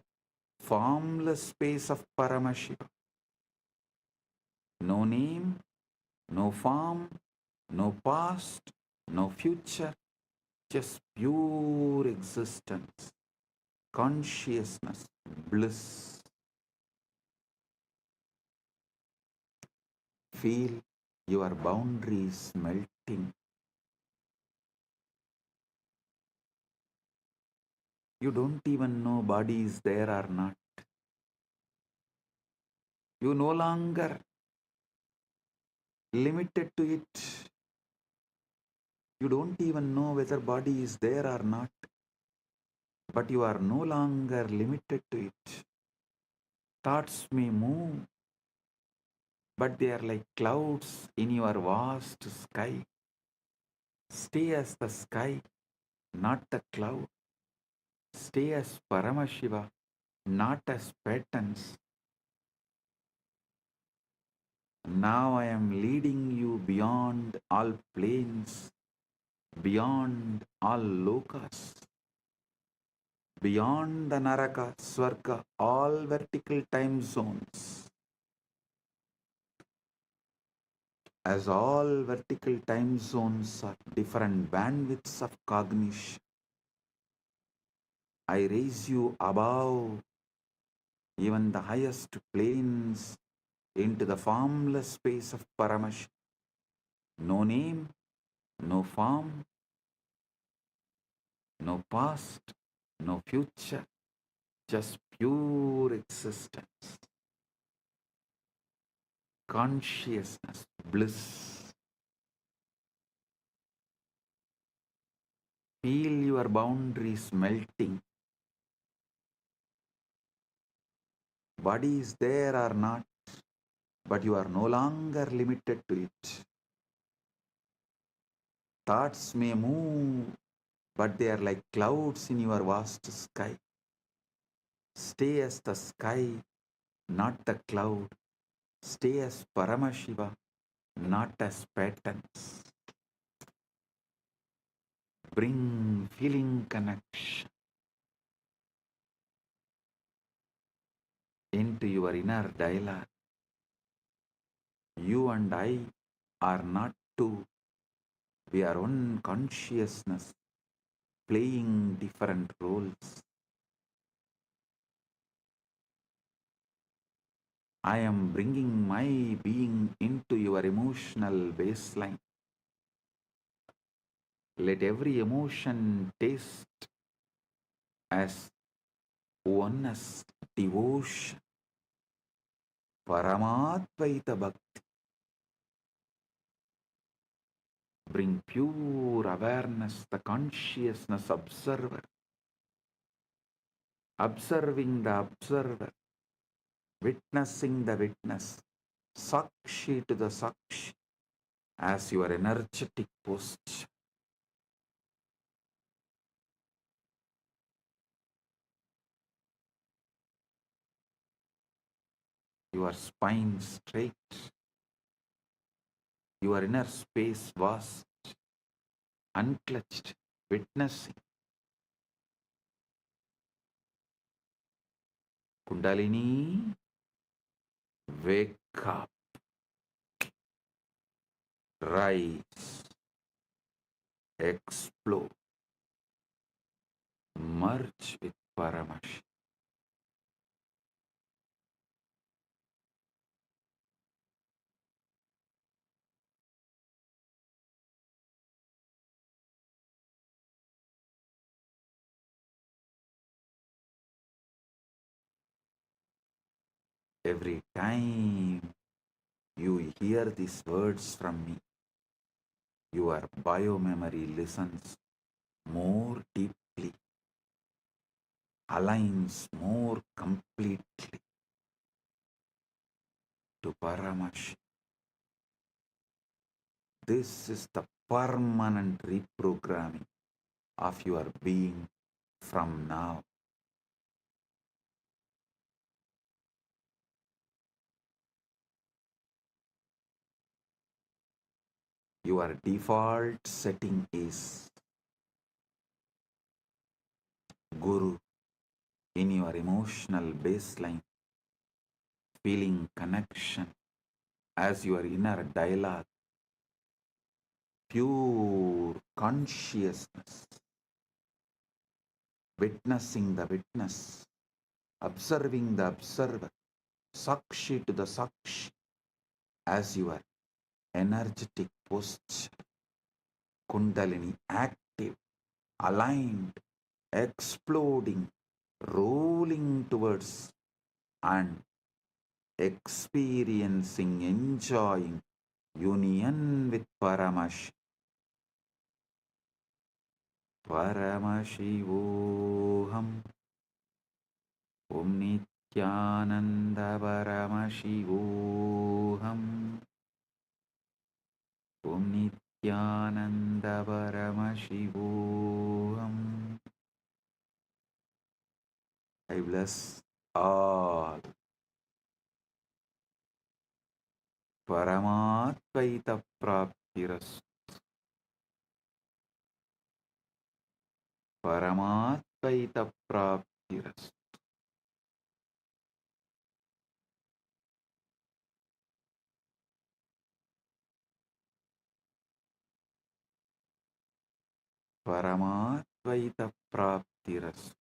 formless space of Paramashiva. No name, no form, no past, no future, just pure existence, consciousness, bliss. Feel your boundaries melting. You don't even know body is there or not. You no longer limited to it. You don't even know whether body is there or not, but you are no longer limited to it. Thoughts may move, but they are like clouds in your vast sky. Stay as the sky, not the cloud. Stay as Paramashiva, not as patterns. Now I am leading you beyond all planes, beyond all lokas, beyond the Naraka, Swarga, all vertical time zones. As all vertical time zones are different bandwidths of cognition, I raise you above even the highest planes into the formless space of Paramash. No name, no form, no past, no future, just pure existence, consciousness, bliss. Feel your boundaries melting. Body is there or not, but you are no longer limited to it. Thoughts may move, but they are like clouds in your vast sky. Stay as the sky, not the cloud. Stay as Paramashiva, not as patterns. Bring feeling connection into your inner dialogue. You and I are not two. We are one consciousness playing different roles. I am bringing my being into your emotional baseline. Let every emotion taste as oneness, devotion, Paramadvaita Bhakti. Bring pure awareness, the consciousness observer, observing the observer, witnessing the witness, Sakshi to the Sakshi, as your energetic posture. Your spine straight, your inner space vast, unclutched, witnessing. Kundalini, wake up, rise, explode, merge with Paramash. Every time you hear these words from me, your biomemory listens more deeply, aligns more completely to Paramash. This is the permanent reprogramming of your being from now. Your default setting is Guru in your emotional baseline, feeling connection as your inner dialogue, pure consciousness, witnessing the witness, observing the observer, Sakshi to the Sakshi as your energetic posture, Kundalini active, aligned, exploding, rolling towards and experiencing, enjoying union with Paramashiva. Paramashivoham Om Nityananda Paramashivoham Om Nityananda Paramashivoham. I bless all. Paramatvaita Praptiras. Paramatvaita Praptiras. Paramatvaita Praptiras.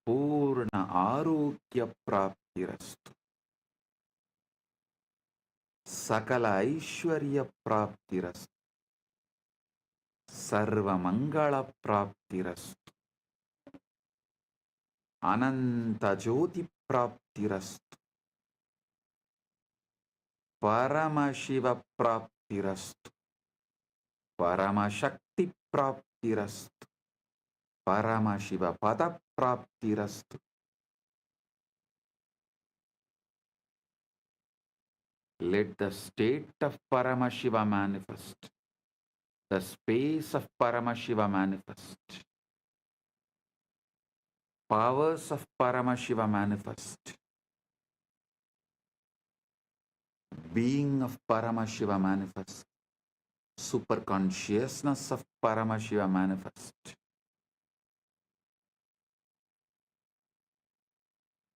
Purna Arogya Praptirastu. Sakala Aishwarya Praptirastu. Sarva Mangala Praptirastu. Ananta Jyoti Praptirastu. Paramashiva Praptirastu. Paramashakti Praptirastu. Paramashiva Pada Praptirastu. Let the state of Paramashiva manifest. The space of Paramashiva manifest. Powers of Paramashiva manifest. Being of Paramashiva manifest. Super consciousness of Paramashiva manifest.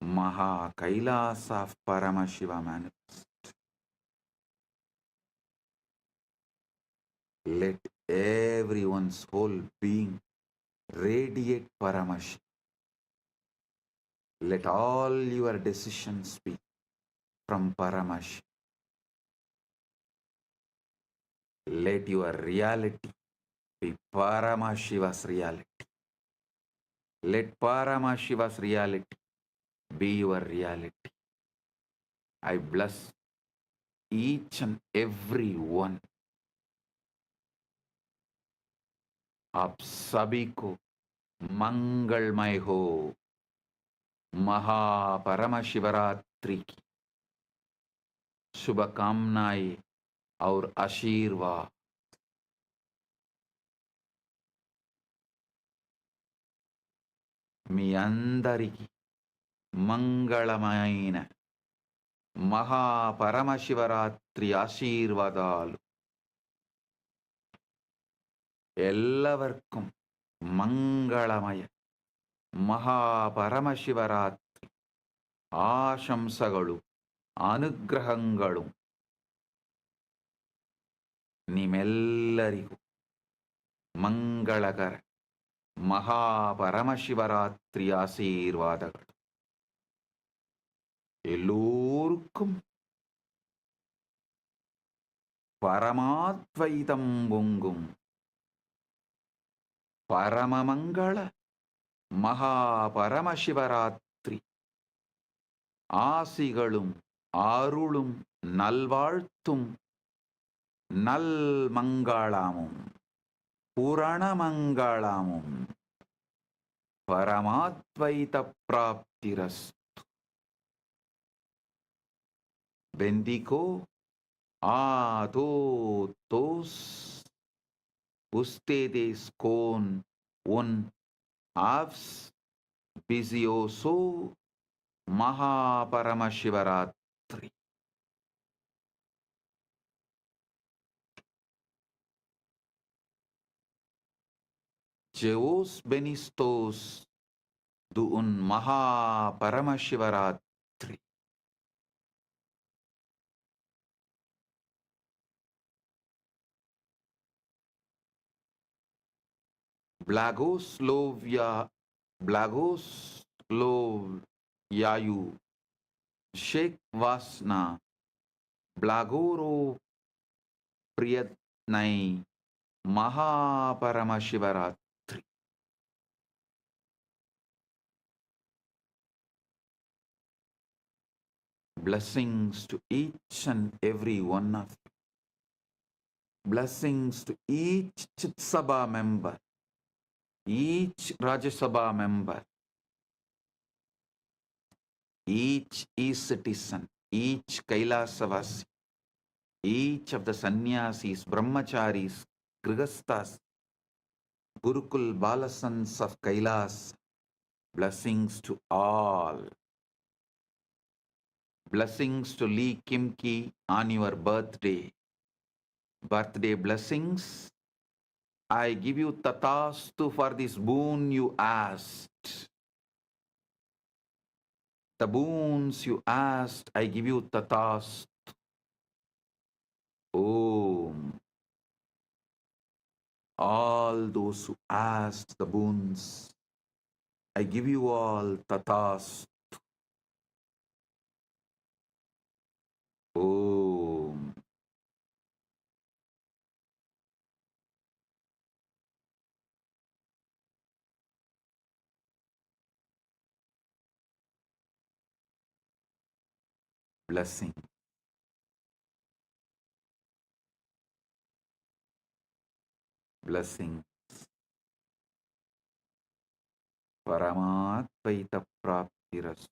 Maha KAILASA of Paramashiva manifest. Let everyone's whole being radiate Paramashiva. Let all your decisions be from Paramashiva. Let your reality be Paramashiva's reality. Let Paramashiva's reality be your reality. I bless each and every one. आप सभी को मंगलमय हो। महापरमशिवरात्रि की शुभकामनाएं और आशीर्वाद మీ అందరికీ మంగళమైన మహాపరమశివరాత్రి ఆశీర్వాదాలు. എല്ലാവർക്കും మంగళమయ ಮಹಾಪರಮಶಿವರಾತ್ರಿ ಆಶಂಸಗಳು ಅನುಗ್ರಹಗಳು ನಿಮ್ಮೆಲ್ಲರಿಗೂ ಮಂಗಳಕರ ಮಹಾಪರಮಶಿವರಾತ್ರಿ ಆಶೀರ್ವಾದಗಳು. எல்லோருக்கும் பரமாத்வைதம் பொங்கும் பரமமங்கள மகாபரமசிவராத்திரி ஆசிகளும் அருளும் நல்வாழ்த்தும் நல்மங்களமும் புரணமங்களமும் பரமாத்வைத பிராப்திரஸ்து. Bendigo a todos ustedes con un Bizioso Maha Paramashivaratri. Jeos benistos duun Maha Paramashivaratri. Blagoslovia Blagoslovyayu Sheikh Vasna Blagoro Priyatnai Maha Paramashivaratri. Blessings to each and every one of you. Blessings to each Chit Sabha member, each Rajya Sabha member, each e-citizen, each Kailasavasi, each of the sannyasis, brahmacharis, grigastas, Gurukul Balasans of Kailas. Blessings to all. Blessings to Lee Kimki on your birthday. Birthday blessings. I give you tatastu for this boon you asked. The boons you asked, I give you tatastu. Om. All those who asked the boons, I give you all tatastu. Om. Blessing. Blessing. Paramatvaita praptirastu.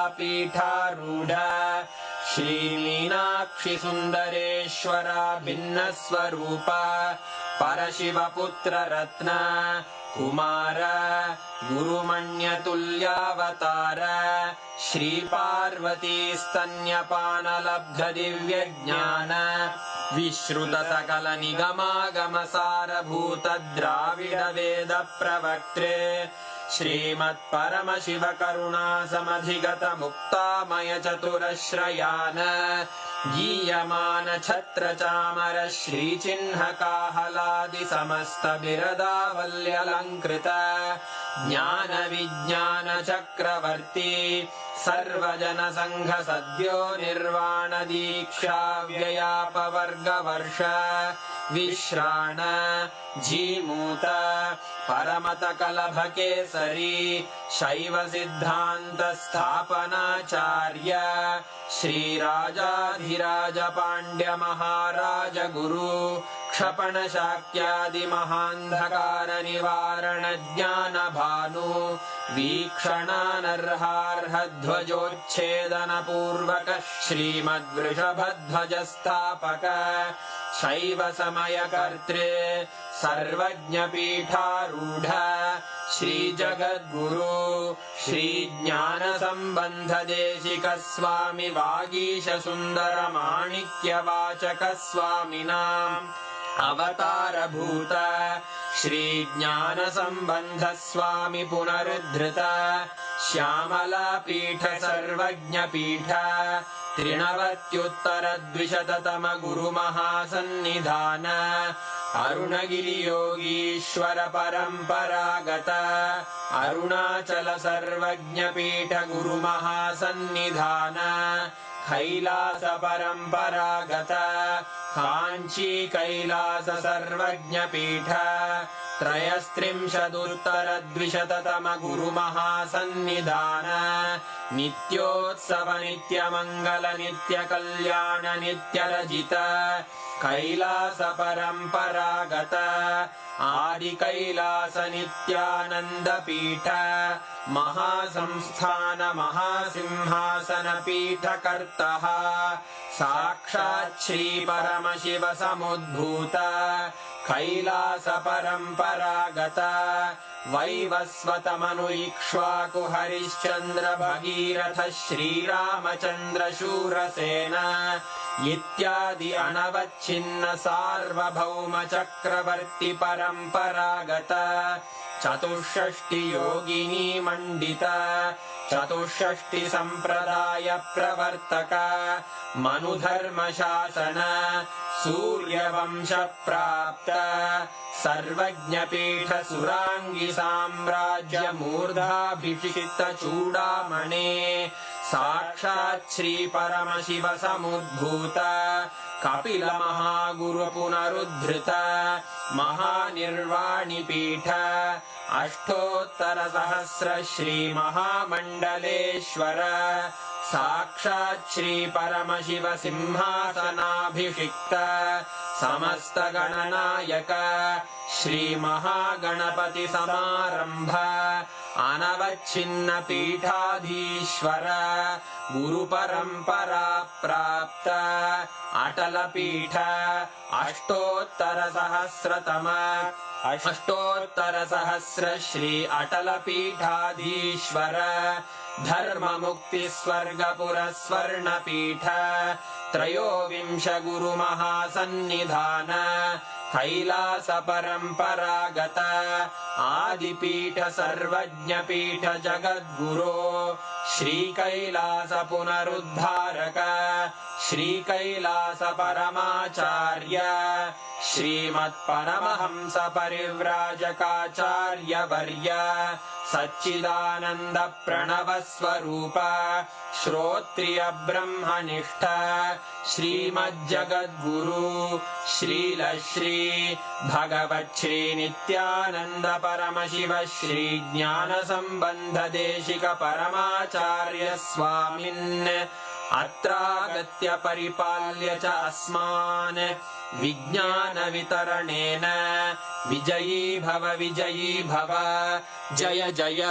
श्रीकैलासोन्नतद्वादशान्तश्यामलापीठारूढ श्रीमीनाक्षि सुन्दरेश्वरा भिन्नस्वरूप परशिवपुत्ररत्न Kumar गुरुमण्यतुल्यावतार श्रीपार्वतीस्तन्यपानलब्धदिव्यज्ञान विश्रुतसकलनिगमागमसारभूत द्राविडवेद प्रवक्त्रे श्रीमत्परमशिवकरुणासमधिगत मुक्तामय चतुरश्रयान गीयमान छत्रचामर श्रीचिह्नकाहलादि समस्त बिरदावल्यलङ्कृत ज्ञान विज्ञान चक्रवर्ती सर्वजन संघ सद्यो निर्वाण दीक्षा व्ययापवर्गवर्ष विश्राण जीमूत परमत कलभ केसरी शैव सिद्धांत स्थापनाचार्य श्रीराजाधिराज पांड्य महाराज गुरु क्षपण शाक्यादि महांधकार निवारण ज्ञान भानु वीक्षणानर्हार्ह ध्वजोच्छेदन पूर्वक श्रीमद्वृषभध्वज स्थापक शैव समय कर्त्रे सर्वज्ञ पीठारूढ़ श्री जगद्गुरु श्री ज्ञान संबंध देशिक स्वामी वागीश सुंदर माणिक्य वाचक स्वामिनाम् अवतार भूत श्री ज्ञान संबंध स्वामी पुनरुद्धृत श्यामला पीठ सर्वज्ञ पीठ त्रिनवत्युत्तर द्विशततम गुरु महासन्निधान अरुणगिरि योगीश्वर परंपरागत अरुणाचल सर्वज्ञ पीठ गुरु महासन्निधान कैलास परंपरागत कांची कैलास सर्वज्ञ पीठ त्रयस्त्रिंशदुत्तर द्विशततम गुरु महासन्निधान नित्योत्सव नित्य मंगल नित्य कल्याण नित्य रजित कैलास परंपरागत आदि कैलास नित्यानंद पीठ महासंस्थान महासिंहासन पीठ कर्तः साक्षात् श्री परमशिव समुद्भूत कैलास परंपरागत वैवस्वत मनु इक्ष्वाकु हरिश्चंद्र भगीरथ श्रीरामचंद्र शूरसेन इत्यादि अनवच्छिन्न सार्वभौम चक्रवर्ती परंपरागत चतुष्षष्टि योगिनी मंडित चतुष्षष्टि संप्रदाय प्रवर्तक मनुधर्म शासन सूर्यवंश प्राप्त सर्वज्ञ पीठ सुरांगी साम्राज्य मूर्धाभिषिक्त चूड़ामणे साक्षात् श्री परमशिव समुद्भूत कपिल महागुरु पुनरुद्धृत महानिर्वाणि पीठ अष्टोत्तर सहस्र श्री महामंडलेश्वर साक्षात् श्री परमशिव सिंहासनाभिषिक्त समस्त गणनायक श्री महागणपति समारंभ अनवच्छिन्न पीठाधीश्वर गुरु परंपरा प्राप्त अटल पीठ अष्टोत्तर सहस्र श्री अटल पीठाधीश्वर धर्म मुक्ति स्वर्गपुर स्वर्ण पीठ त्रयोविंश गुरु महासन्निधान कैलास परंपरागत आदिपीठ सर्वज्ञ पीठ जगद्गुरो श्री कैलास पुनरुद्धारक श्री कैलास परमाचार्य श्रीमत्परमहंस परिव्राजकाचार्य वर्य सच्चिदानंद प्रणव स्वरूप श्रोत्रिय ब्रह्मनिष्ठ श्रीमज्जगद्गुरु श्रील श्री भगवच्छ्री नित्यानंद परमशिव श्री ज्ञान संबंध देशिक परमाचार्य स्वामिन् अत्रागत्य परिपाल्य च अस्मान् विज्ञानवितरणेन विजयी भव जय जय।